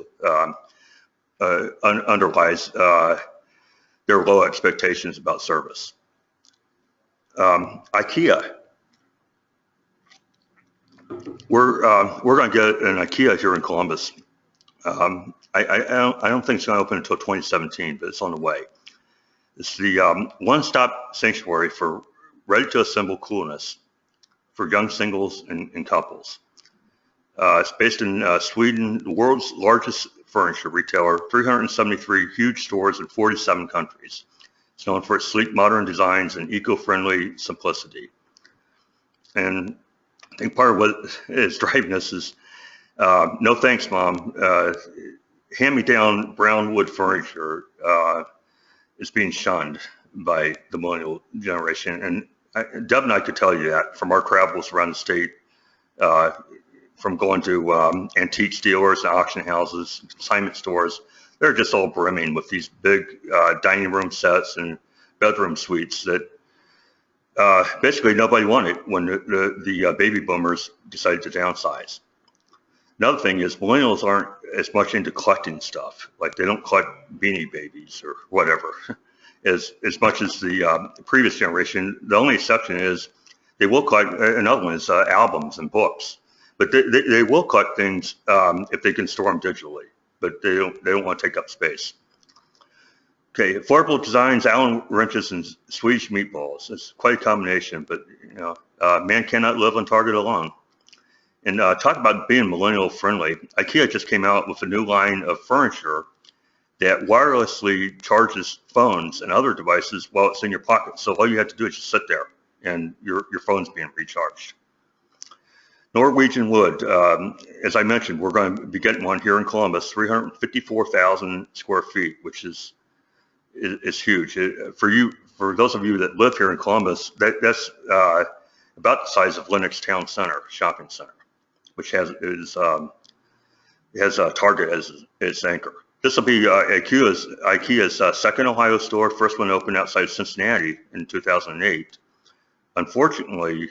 underlies their low expectations about service. Ikea. We're going to get an Ikea here in Columbus. I don't think it's going to open until 2017, but it's on the way. It's the one-stop sanctuary for ready-to-assemble coolness for young singles and couples. It's based in Sweden, the world's largest furniture retailer, 373 huge stores in 47 countries. It's known for its sleek, modern designs and eco-friendly simplicity. And I think part of what is driving this is, no thanks, Mom. Hand-me-down brown wood furniture is being shunned by the millennial generation. And Deb and I could tell you that from our travels around the state, from going to antique dealers and auction houses, consignment stores. They're just all brimming with these big dining room sets and bedroom suites that basically nobody wanted when the baby boomers decided to downsize. Another thing is millennials aren't as much into collecting stuff. Like they don't collect Beanie Babies or whatever as much as the previous generation. The only exception is they will collect, another one is albums and books. But they will collect things if they can store them digitally, but they don't want to take up space. Okay, affordable designs, Allen wrenches, and Swedish meatballs. It's quite a combination, but you know, man cannot live on Target alone. And talk about being millennial friendly. IKEA just came out with a new line of furniture that wirelessly charges phones and other devices while it's in your pocket. So all you have to do is just sit there, and your phone's being recharged. Norwegian wood, as I mentioned, we're going to be getting one here in Columbus, 354,000 square feet, which is huge. For those of you that live here in Columbus, that's about the size of Lenox Town Center shopping center, which has Target as its anchor. This will be IKEA's second Ohio store, first one opened outside Cincinnati in 2008. Unfortunately,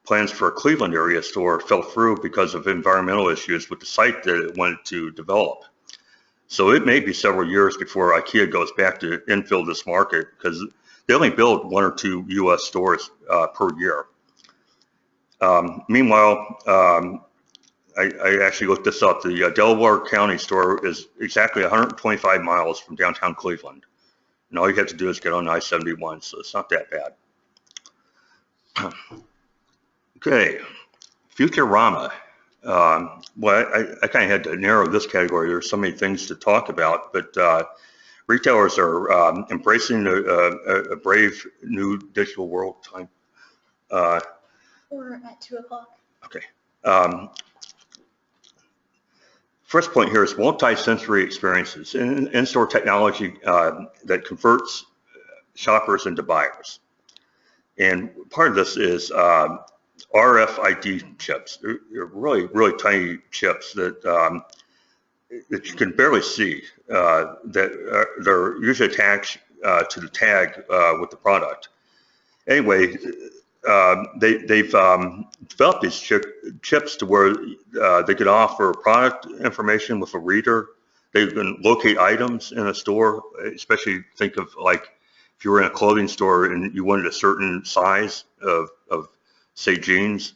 plans for a Cleveland area store fell through because of environmental issues with the site that it wanted to develop. So it may be several years before IKEA goes back to infill this market because they only build 1 or 2 U.S. stores per year. Meanwhile, I actually looked this up. The Delaware County store is exactly 125 miles from downtown Cleveland. And all you have to do is get on I-71, so it's not that bad. Okay, Futurama. Well, I kind of had to narrow this category. There's so many things to talk about, but retailers are embracing a brave new digital world time. We're at 2 o'clock. Okay. First point here is multi-sensory experiences, in-store technology that converts shoppers into buyers. And part of this is RFID chips. They're really, really tiny chips that you can barely see. They're usually attached to the tag with the product. Anyway, they've developed these chips to where they could offer product information with a reader. They can locate items in a store, especially think of like if you were in a clothing store and you wanted a certain size of say jeans,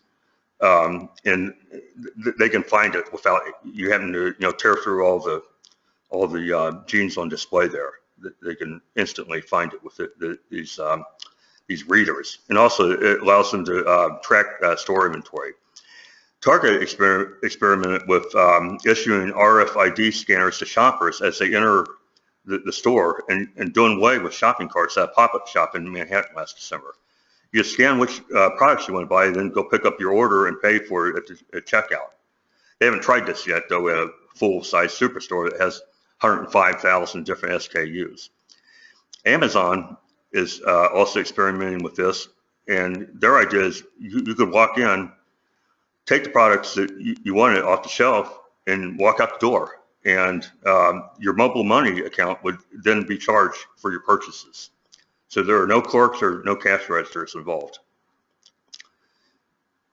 and they can find it without you having to tear through all the jeans on display there. They can instantly find it with these readers, and also it allows them to track store inventory. Target experimented with issuing RFID scanners to shoppers as they enter the store and doing away with shopping carts at a pop-up shop in Manhattan last December. You scan which products you want to buy, and then go pick up your order and pay for it at checkout. They haven't tried this yet, though, at a full-size superstore that has 105,000 different SKUs. Amazon is also experimenting with this, and their idea is you could walk in, take the products that you wanted off the shelf, and walk out the door, and your mobile money account would then be charged for your purchases. So there are no clerks or no cash registers involved.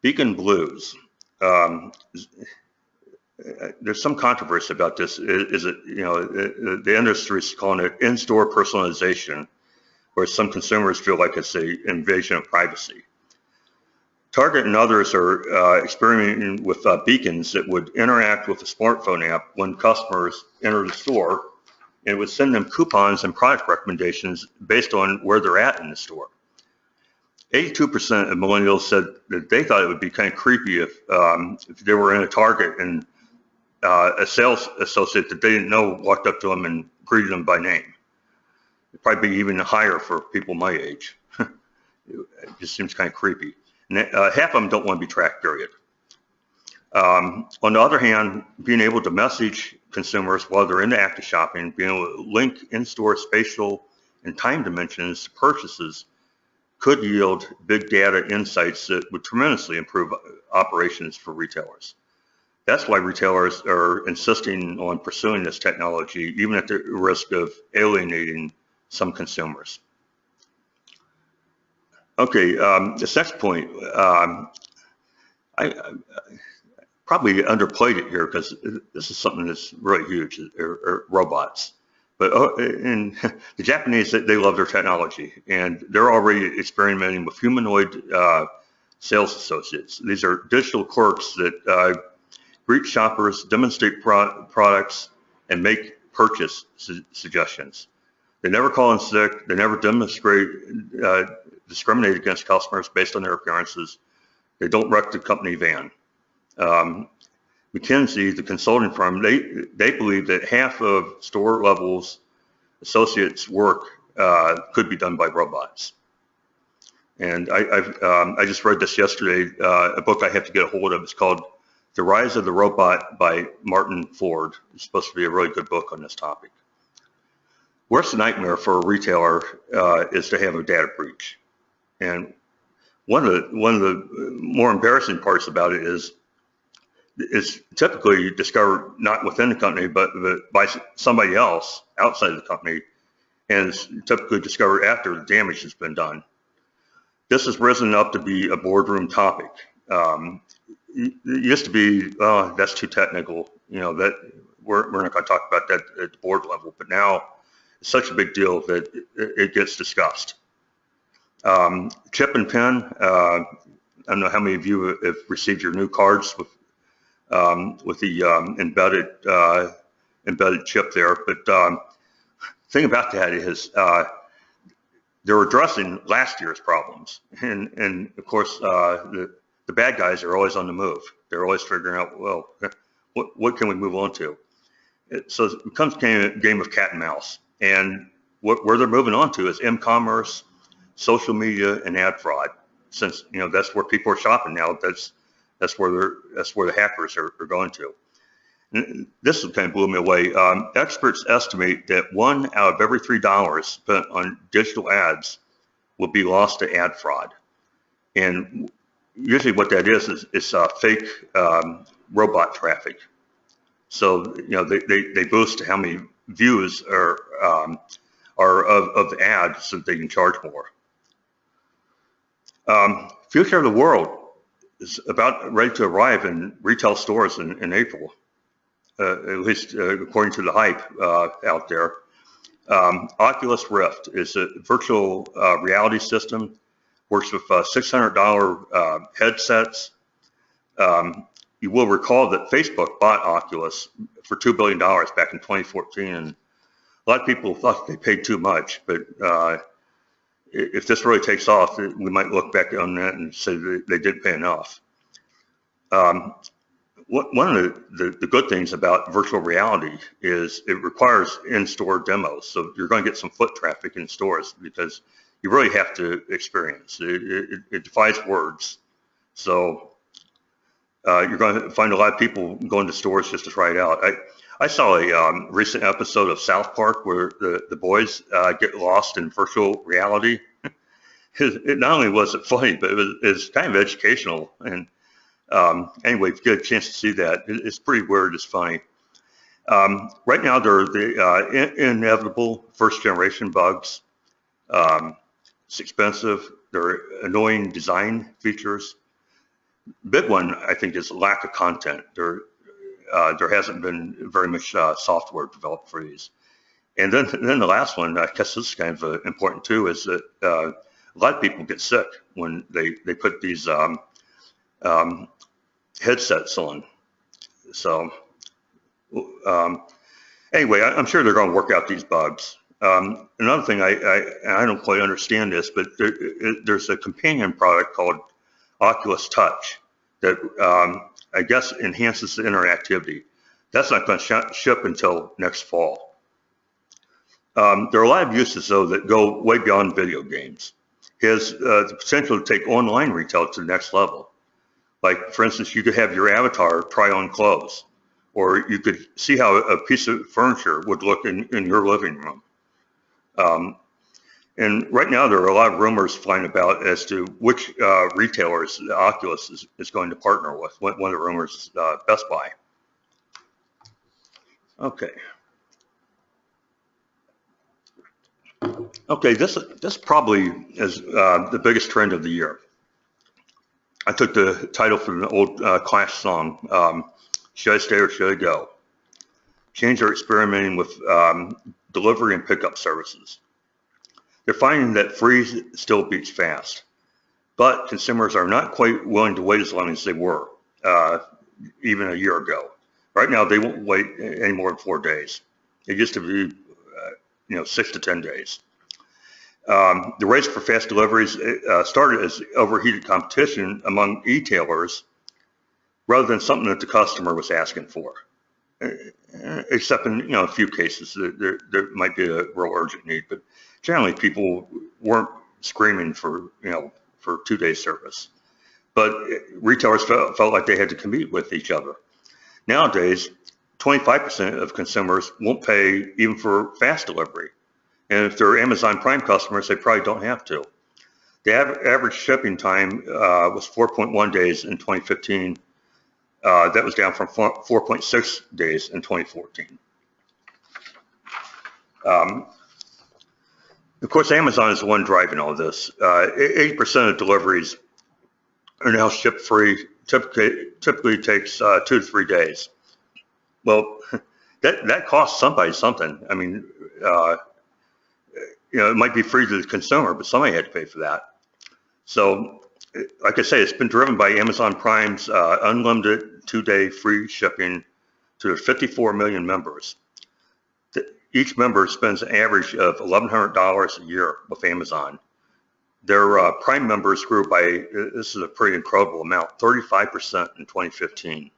Beacon Blues. There's some controversy about this. Is it, the industry is calling it in-store personalization, where some consumers feel like it's an invasion of privacy. Target and others are experimenting with beacons that would interact with the smartphone app when customers enter the store, and it would send them coupons and product recommendations based on where they're at in the store. 82% of millennials said that they thought it would be kind of creepy if they were in a Target and a sales associate that they didn't know walked up to them and greeted them by name. It'd probably be even higher for people my age. It just seems kind of creepy. And half of them don't want to be tracked, period. On the other hand, being able to message consumers while they're in the act of shopping, being able to link in-store spatial and time dimensions to purchases could yield big data insights that would tremendously improve operations for retailers. That's why retailers are insisting on pursuing this technology, even at the risk of alienating some consumers. Okay, this next point, I probably underplayed it here because this is something that's really huge, robots. But in the Japanese, they love their technology, and they're already experimenting with humanoid sales associates. These are digital clerks that greet shoppers, demonstrate products, and make purchase suggestions. They never call in sick. They never discriminate against customers based on their appearances. They don't wreck the company van. McKinsey, the consulting firm, they believe that half of store levels associates' work could be done by robots. And I just read this yesterday. A book I have to get a hold of. It's called The Rise of the Robot by Martin Ford. It's supposed to be a really good book on this topic. Worst nightmare for a retailer is to have a data breach. And one of the more embarrassing parts about it is typically discovered not within the company, but by somebody else outside of the company, and it's typically discovered after the damage has been done. This has risen up to be a boardroom topic. It used to be, oh, that's too technical, that we're not going to talk about that at the board level, but now it's such a big deal that it gets discussed. Chip and pin, I don't know how many of you have received your new cards with the embedded chip there, but the thing about that is they're addressing last year's problems, and of course the bad guys are always on the move. They're always figuring out, well, what can we move on to? So it becomes a game of cat and mouse, and where they're moving on to is m-commerce, social media, and ad fraud. Since that's where people are shopping now, that's where the hackers are going to. And this kind of blew me away. Experts estimate that 1 out of every $3 spent on digital ads will be lost to ad fraud. And usually what that is fake robot traffic. So they boost how many views are of the ad so that they can charge more. Future of the world is about ready to arrive in retail stores in April, at least according to the hype out there. Oculus Rift is a virtual reality system, works with $600 headsets. You will recall that Facebook bought Oculus for $2 billion back in 2014, and a lot of people thought they paid too much, but if this really takes off, we might look back on that and say they did pay enough. One of the good things about virtual reality is it requires in-store demos. So you're going to get some foot traffic in stores because you really have to experience. It defies words. So you're going to find a lot of people going to stores just to try it out. I saw a recent episode of South Park where the boys get lost in virtual reality. It not only was it funny, but it was kind of educational. And anyway, if you get a chance to see that, it's pretty weird. It's funny. Right now, there are the inevitable first-generation bugs. It's expensive. There are annoying design features. Big one, I think, is lack of content. There hasn't been very much software developed for these. And then the last one, I guess this is kind of important too, is that a lot of people get sick when they put these headsets on. So anyway, I'm sure they're going to work out these bugs. Another thing, I don't quite understand this, but there's a companion product called Oculus Touch that I guess enhances the interactivity. That's not going to ship until next fall. There are a lot of uses, though, that go way beyond video games. It has the potential to take online retail to the next level. Like, for instance, you could have your avatar try on clothes, or you could see how a piece of furniture would look in your living room. And right now, there are a lot of rumors flying about as to which retailers Oculus is going to partner with. One of the rumors is Best Buy. Okay. Okay, this probably is the biggest trend of the year. I took the title from an old Clash song, Should I Stay or Should I Go? Chains are experimenting with delivery and pickup services. They're finding that free still beats fast, but consumers are not quite willing to wait as long as they were even a year ago. Right now, they won't wait any more than 4 days. It used to be 6 to 10 days. The race for fast deliveries started as overheated competition among e-tailers rather than something that the customer was asking for. Except in a few cases, there might be a real urgent need, but generally people weren't screaming for 2-day service. But retailers felt like they had to compete with each other. Nowadays, 25% of consumers won't pay even for fast delivery. And if they're Amazon Prime customers, they probably don't have to. The average shipping time was 4.1 days in 2015. That was down from 4.6 days in 2014. Of course, Amazon is the one driving all this. 80% of deliveries are now ship free. Typically takes 2 to 3 days. Well, that costs somebody something. I mean, it might be free to the consumer, but somebody had to pay for that. So, like I say, it's been driven by Amazon Prime's unlimited 2-day free shipping to their 54 million members. Each member spends an average of $1,100 a year with Amazon. Their Prime members grew by, this is a pretty incredible amount, 35% in 2015.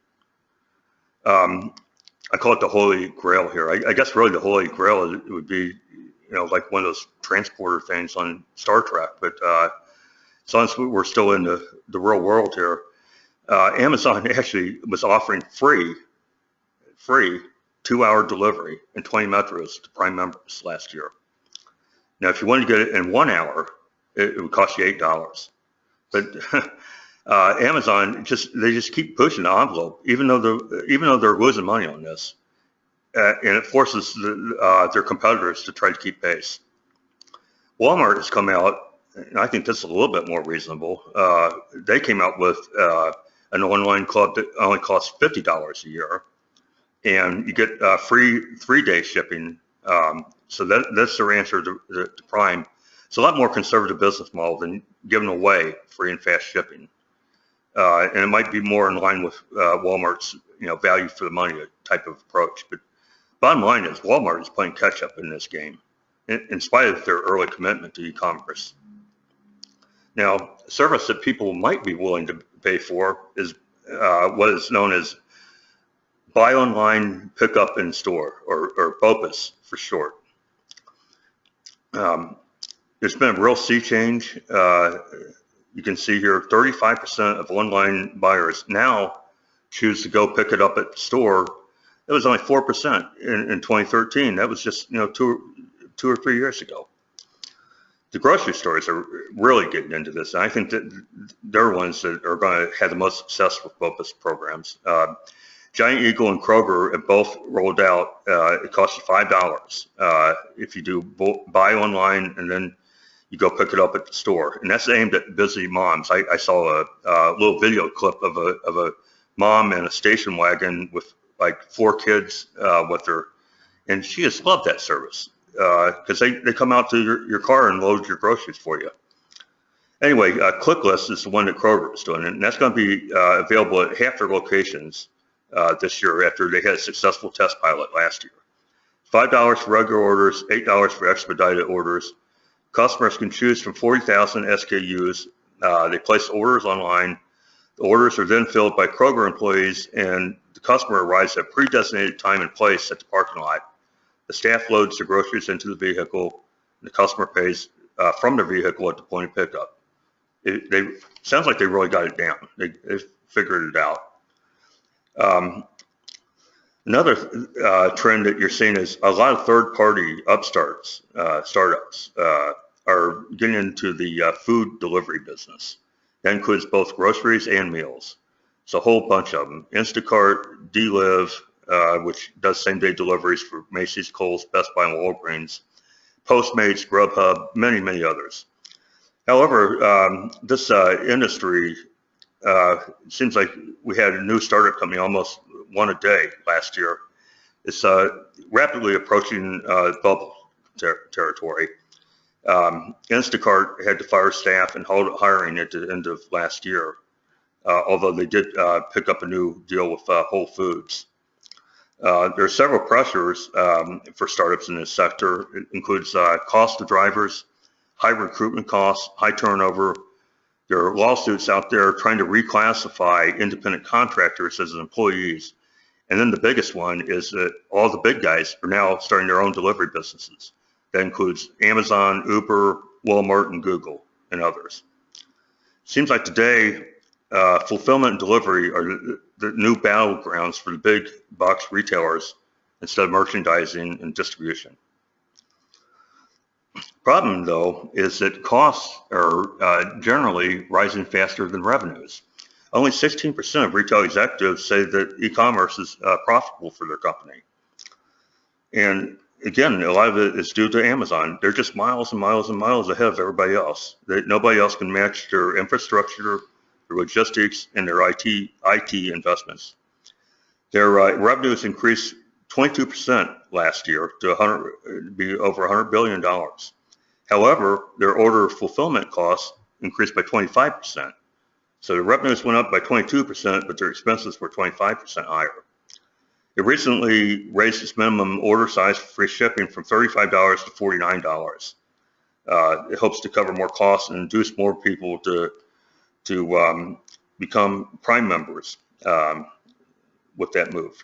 I call it the Holy Grail here. I guess really the Holy Grail would be, like one of those transporter things on Star Trek. But as long as we're still in the real world here, Amazon actually was offering free 2-hour delivery in 20 metros to Prime members last year. Now, if you wanted to get it in 1 hour, it would cost you $8. But Amazon they just keep pushing the envelope, even though they're losing money on this, and it forces their competitors to try to keep pace. Walmart has come out, and I think this is a little bit more reasonable. They came out with an online club that only costs $50 a year, and you get free 3-day shipping. So that's their answer to Prime. It's a lot more conservative business model than giving away free and fast shipping. And it might be more in line with Walmart's value for the money type of approach. But bottom line is Walmart is playing catch up in this game, in spite of their early commitment to e-commerce. Now, a service that people might be willing to pay for is what is known as buy online, pick up in store, or BOPIS for short. There's been a real sea change. You can see here 35% of online buyers now choose to go pick it up at the store. It was only 4% in 2013. That was just 2 or 3 years ago. The grocery stores are really getting into this, and I think that they're ones that are going to have the most success with BOPIS programs. Giant Eagle and Kroger have both rolled out. It costs you $5 if you do buy online, and then you go pick it up at the store. And that's aimed at busy moms. I saw a little video clip of a mom in a station wagon with like 4 kids with her, and she just loved that service because they come out to your car and load your groceries for you. Anyway, ClickList is the one that Kroger is doing, and that's going to be available at half their locations this year after they had a successful test pilot last year. $5 for regular orders, $8 for expedited orders. Customers can choose from 40,000 SKUs. They place orders online. The orders are then filled by Kroger employees, and the customer arrives at a pre-designated time and place at the parking lot. The staff loads the groceries into the vehicle, and the customer pays from the vehicle at the point of pickup. Sounds like they really got it down. They figured it out. Another trend that you're seeing is a lot of third-party upstarts, startups, are getting into the food delivery business. That includes both groceries and meals. It's a whole bunch of them. Instacart, Deliv, which does same-day deliveries for Macy's, Kohl's, Best Buy, and Walgreens, Postmates, Grubhub, many, many others. However, this industry seems like we had a new startup company, almost one a day last year. It's rapidly approaching bubble territory. Instacart had to fire staff and hold hiring at the end of last year, although they did pick up a new deal with Whole Foods. There are several pressures for startups in this sector. It includes cost of drivers, high recruitment costs, high turnover. There are lawsuits out there trying to reclassify independent contractors as employees. And then the biggest one is that all the big guys are now starting their own delivery businesses. That includes Amazon, Uber, Walmart, and Google, and others. Seems like today, fulfillment and delivery are the new battlegrounds for the big box retailers instead of merchandising and distribution. Problem, though, is that costs are generally rising faster than revenues. Only 16% of retail executives say that e-commerce is profitable for their company. And again, a lot of it is due to Amazon. They're just miles and miles and miles ahead of everybody else. Nobody else can match their infrastructure, their logistics, and their IT investments. Their revenues increased 22% last year to be over $100 billion. However, their order fulfillment costs increased by 25%. So the revenues went up by 22%, but their expenses were 25% higher. It recently raised its minimum order size for free shipping from $35 to $49. It hopes to cover more costs and induce more people to become Prime members with that move.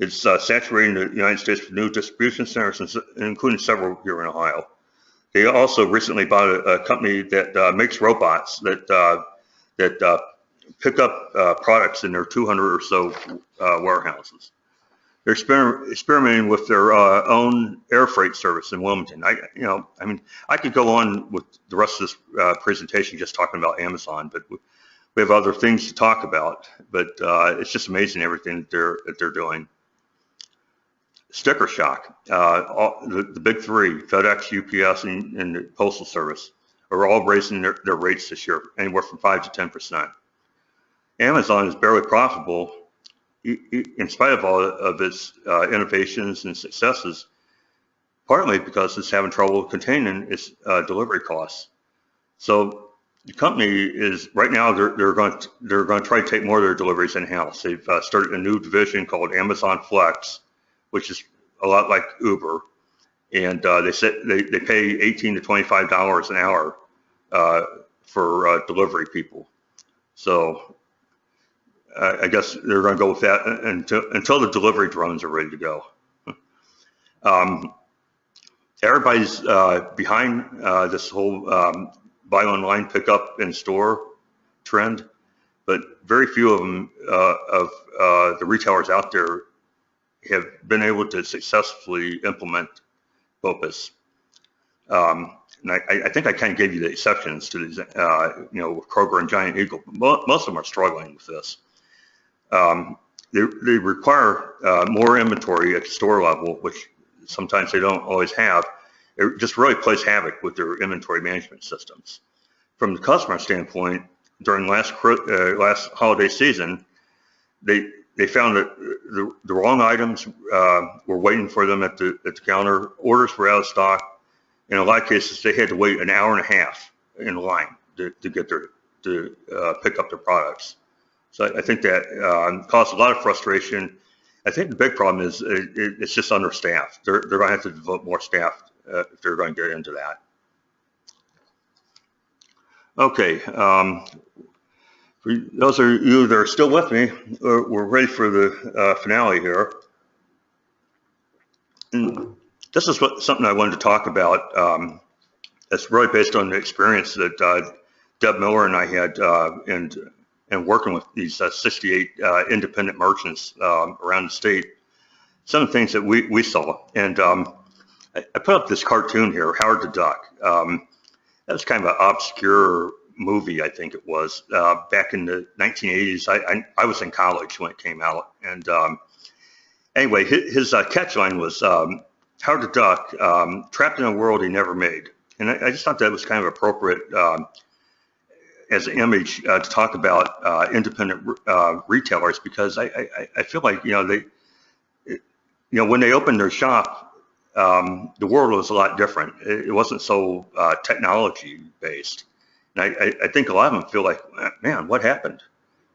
It's saturating the United States with new distribution centers, including several here in Ohio. They also recently bought a company that makes robots that pick up products in their 200 or so warehouses. They're experimenting with their own air freight service in Wilmington. I could go on with the rest of this presentation just talking about Amazon, but we have other things to talk about. But it's just amazing everything that they're doing. Sticker shock. The big three, FedEx, UPS, and the Postal Service, are all raising their rates this year, anywhere from 5 to 10%. Amazon is barely profitable in spite of all of its innovations and successes, partly because it's having trouble containing its delivery costs. So the company is right now they're going to try to take more of their deliveries in-house. They've started a new division called Amazon Flex, which is a lot like Uber, and they pay $18 to $25 an hour for delivery people. So I guess they're going to go with that until the delivery drones are ready to go. Everybody's behind this whole buy online, pick up in store trend, but very few of them of the retailers out there have been able to successfully implement BOPUS. And I think I kind of gave you the exceptions to these, with Kroger and Giant Eagle. Most of them are struggling with this. They require more inventory at the store level, which sometimes they don't always have. it just really plays havoc with their inventory management systems. From the customer standpoint, during last holiday season, they found that the wrong items were waiting for them at the counter. Orders were out of stock. In a lot of cases, they had to wait an hour and a half in line to pick up their products. So I think that caused a lot of frustration. I think the big problem is it's just understaffed. They're going to have to devote more staff if they're going to get into that. Okay, for those of you that are still with me, we're ready for the finale here. And this is something I wanted to talk about. That's really based on the experience that Deb Miller and I had and working with these 68 independent merchants around the state. Some of the things that we saw, and I put up this cartoon here, Howard the Duck. That was kind of an obscure movie, I think it was, back in the 1980s. I was in college when it came out, and anyway, his catchline was Howard the Duck, trapped in a world he never made. And I just thought that was kind of appropriate as an image to talk about independent retailers, because I feel like, when they opened their shop, the world was a lot different. It wasn't so technology based. And I think a lot of them feel like, man, what happened?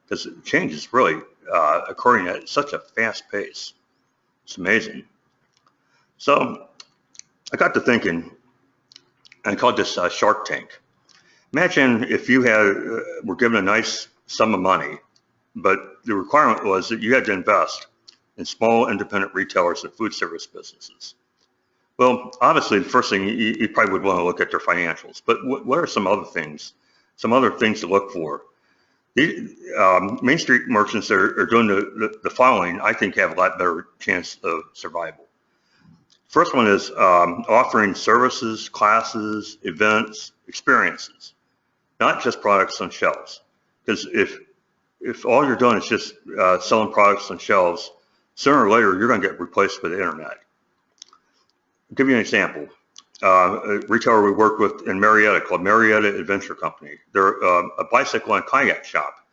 Because change is really occurring at such a fast pace. It's amazing. So I got to thinking, and I called this Shark Tank. Imagine if you were given a nice sum of money, but the requirement was that you had to invest in small independent retailers and food service businesses. Well, obviously, the first thing you probably would want to look at their financials, but what are some other things to look for? The Main Street merchants that are doing the following, I think, have a lot better chance of survival. First one is offering services, classes, events, experiences, not just products on shelves. Because if all you're doing is just selling products on shelves, sooner or later you're going to get replaced by the internet. I'll give you an example. A retailer we work with in Marietta called Marietta Adventure Company. They're a bicycle and kayak shop,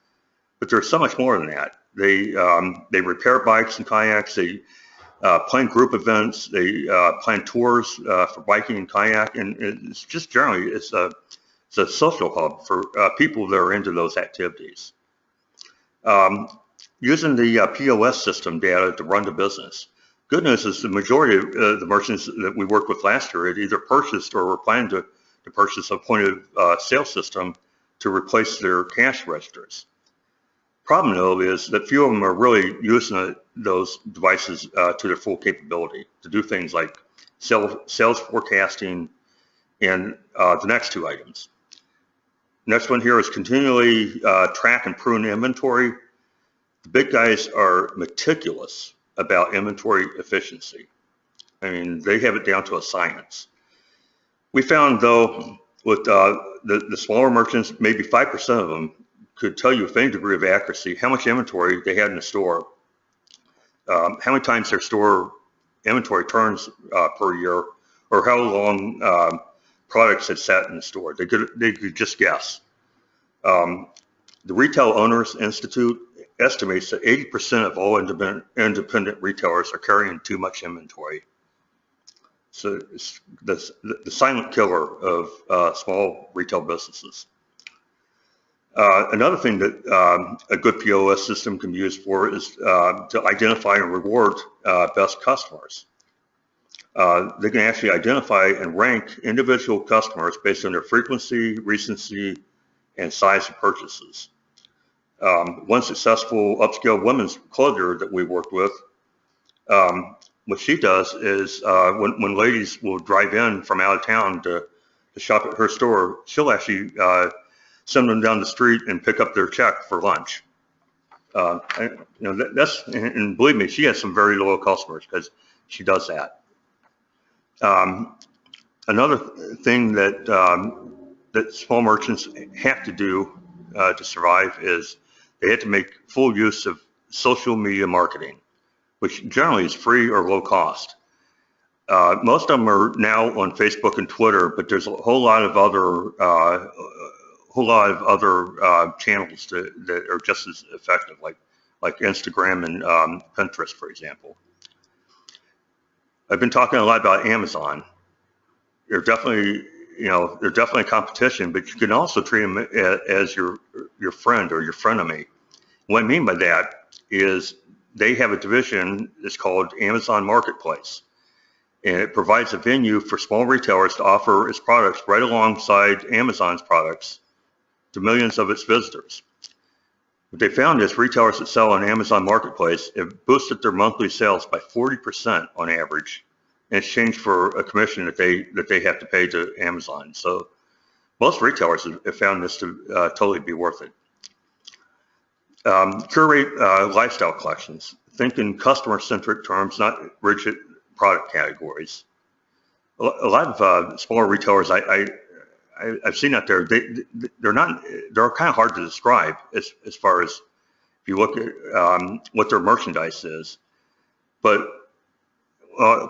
but there's so much more than that. They repair bikes and kayaks. They plan group events. They plan tours for biking and kayak, and it's just generally it's a social hub for people that are into those activities. Using the POS system data to run the business. Good news is the majority of the merchants that we worked with last year had either purchased or were planning to purchase a point of sale system to replace their cash registers. Problem though is that few of them are really using those devices to their full capability to do things like sales forecasting and the next two items. Next one here is continually track and prune inventory. The big guys are meticulous about inventory efficiency. I mean, they have it down to a science. We found though, with the smaller merchants, maybe 5% of them could tell you with any degree of accuracy how much inventory they had in the store, how many times their store inventory turns per year, or how long products had sat in the store. They could just guess. The Retail Owners Institute estimates that 80% of all independent retailers are carrying too much inventory. So it's the silent killer of small retail businesses. Another thing that a good POS system can be used for is to identify and reward best customers. They can actually identify and rank individual customers based on their frequency, recency, and size of purchases. One successful upscale women's clothier that we worked with, what she does is when ladies will drive in from out of town to shop at her store, she'll actually send them down the street and pick up their check for lunch. And believe me, she has some very loyal customers because she does that. Another thing that small merchants have to do to survive is they have to make full use of social media marketing, which generally is free or low cost. Most of them are now on Facebook and Twitter, but there's a whole lot of other channels that are just as effective, like Instagram and Pinterest, for example. I've been talking a lot about Amazon. They're definitely competition, but you can also treat them as your friend or your frenemy. What I mean by that is they have a division that's called Amazon Marketplace, and it provides a venue for small retailers to offer its products right alongside Amazon's products to millions of its visitors. What they found is retailers that sell on Amazon Marketplace have boosted their monthly sales by 40% on average in exchange for a commission that they have to pay to Amazon. So most retailers have found this to totally be worth it. Curate lifestyle collections. Think in customer-centric terms, not rigid product categories. A lot of smaller retailers I've seen out there, they're kind of hard to describe as far as if you look at what their merchandise is. But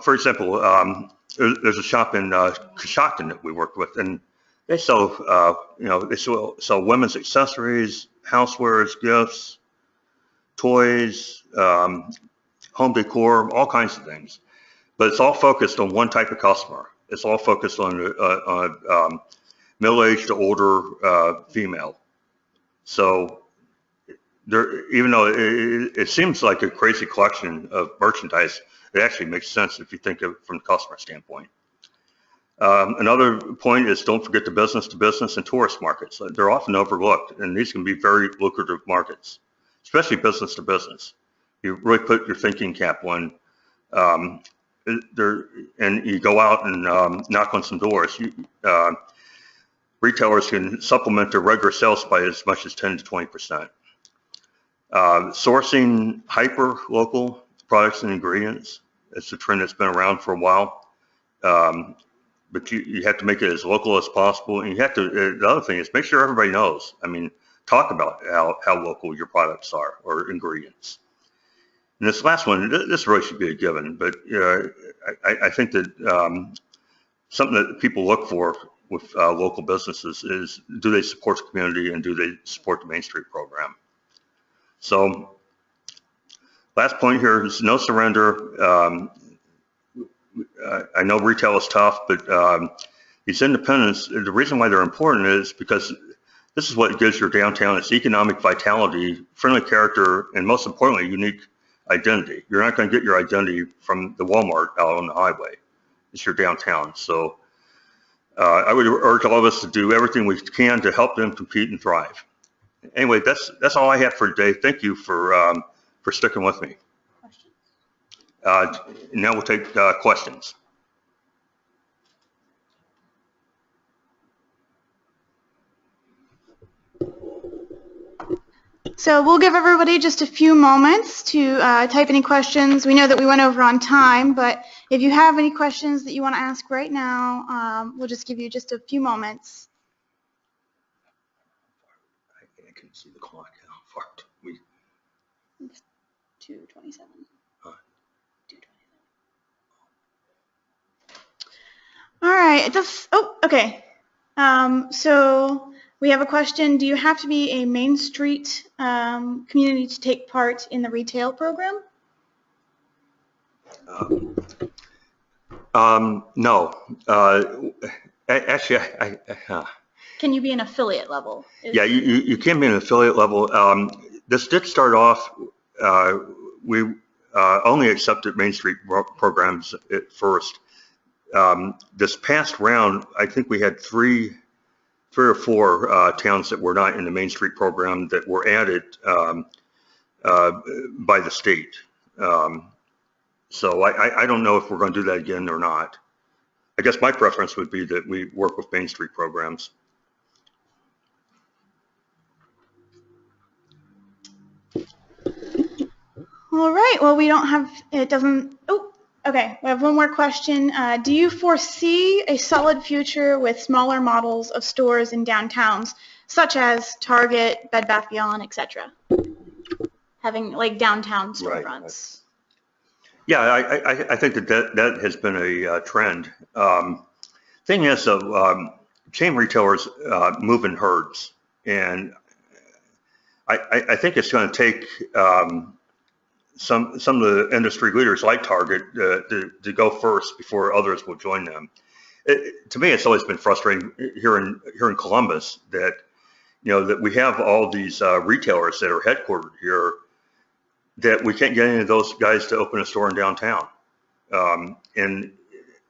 for example, there's a shop in Coshocton that we worked with, and they sell sell women's accessories, housewares, gifts, toys, home decor, all kinds of things. But it's all focused on one type of customer. It's all focused on middle-aged to older female. So even though it seems like a crazy collection of merchandise, it actually makes sense if you think of it from the customer standpoint. Another point is don't forget the business-to-business and tourist markets. They're often overlooked, and these can be very lucrative markets, especially business-to-business. You really put your thinking cap on and you go out and knock on some doors. Retailers can supplement their regular sales by as much as 10 to 20%. Sourcing hyper-local products and ingredients. It's a trend that's been around for a while. But you have to make it as local as possible. And you have to, the other thing is make sure everybody knows. I mean, talk about how local your products are or ingredients. And this last one, this really should be a given, but I think that something that people look for with local businesses is, do they support the community and do they support the Main Street program? So last point here is no surrender. I know retail is tough, but these independents, the reason why they're important is because this is what gives your downtown its economic vitality, friendly character, and most importantly, unique identity. You're not going to get your identity from the Walmart out on the highway. It's your downtown. So I would urge all of us to do everything we can to help them compete and thrive. Anyway, that's all I have for today. Thank you for sticking with me. Now we'll take questions. So we'll give everybody just a few moments to type any questions. We know that we went over on time, but if you have any questions that you want to ask right now, we'll just give you just a few moments. I can see the clock. How far we? It's 2:27. 2:27. All right. Okay. So we have a question. Do you have to be a Main Street community to take part in the retail program? No. Actually, Can you be an affiliate level? Yeah, you can be an affiliate level. This did start off, we only accepted Main Street programs at first. This past round, I think we had three or four towns that were not in the Main Street program that were added by the state. So I don't know if we're going to do that again or not. I guess my preference would be that we work with Main Street programs. All right. Well, we don't have, it doesn't, okay. We have one more question. Do you foresee a solid future with smaller models of stores in downtowns, such as Target, Bed Bath & Beyond, etc.? Having like downtown storefronts. Yeah, I think that has been a trend. Thing is, chain retailers move in herds, and I think it's going to take some of the industry leaders like Target to go first before others will join them. To me, it's always been frustrating here in Columbus that that we have all these retailers that are headquartered here that we can't get any of those guys to open a store in downtown. And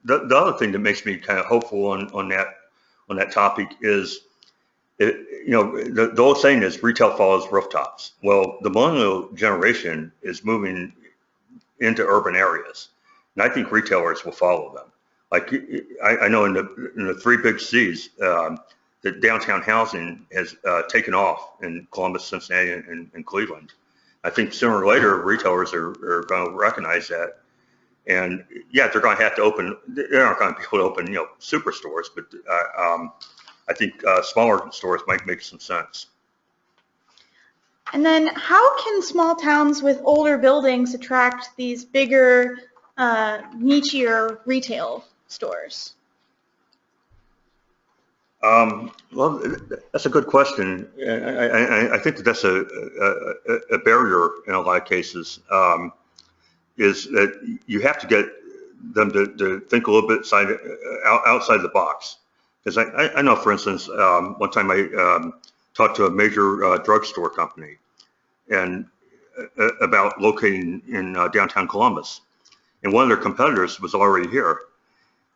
the other thing that makes me kind of hopeful on that topic is, the old saying is retail follows rooftops. Well, the millennial generation is moving into urban areas, and I think retailers will follow them. Like I know in the three big cities, that downtown housing has taken off in Columbus, Cincinnati, and Cleveland. I think sooner or later retailers are going to recognize that, and yeah, they're going to have to open. They're not going to be able to open superstores, but I think smaller stores might make some sense. And then how can small towns with older buildings attract these bigger Meteor retail stores? Well, that's a good question. I think that's a barrier in a lot of cases, is that you have to get them to think a little bit outside the box. Because I know, for instance, one time I talked to a major drugstore company and about locating in downtown Columbus, and one of their competitors was already here.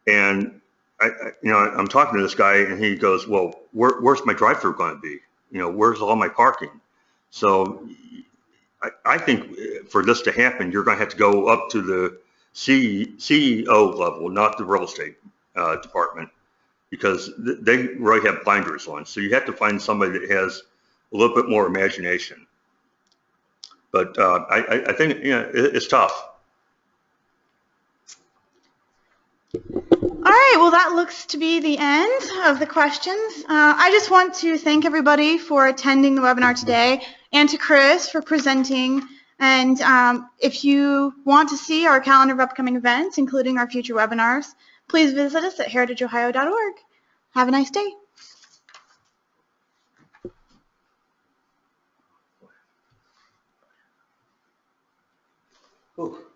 And I'm talking to this guy, and he goes, "Well, where's my drive-through going to be? Where's all my parking?" So I think for this to happen, you're going to have to go up to the CEO level, not the real estate department, because they really have blinders on. So you have to find somebody that has a little bit more imagination. But I think it's tough. All right, well, that looks to be the end of the questions. I just want to thank everybody for attending the webinar today, and to Chris for presenting. And if you want to see our calendar of upcoming events, including our future webinars, please visit us at heritageohio.org. Have a nice day. Ooh.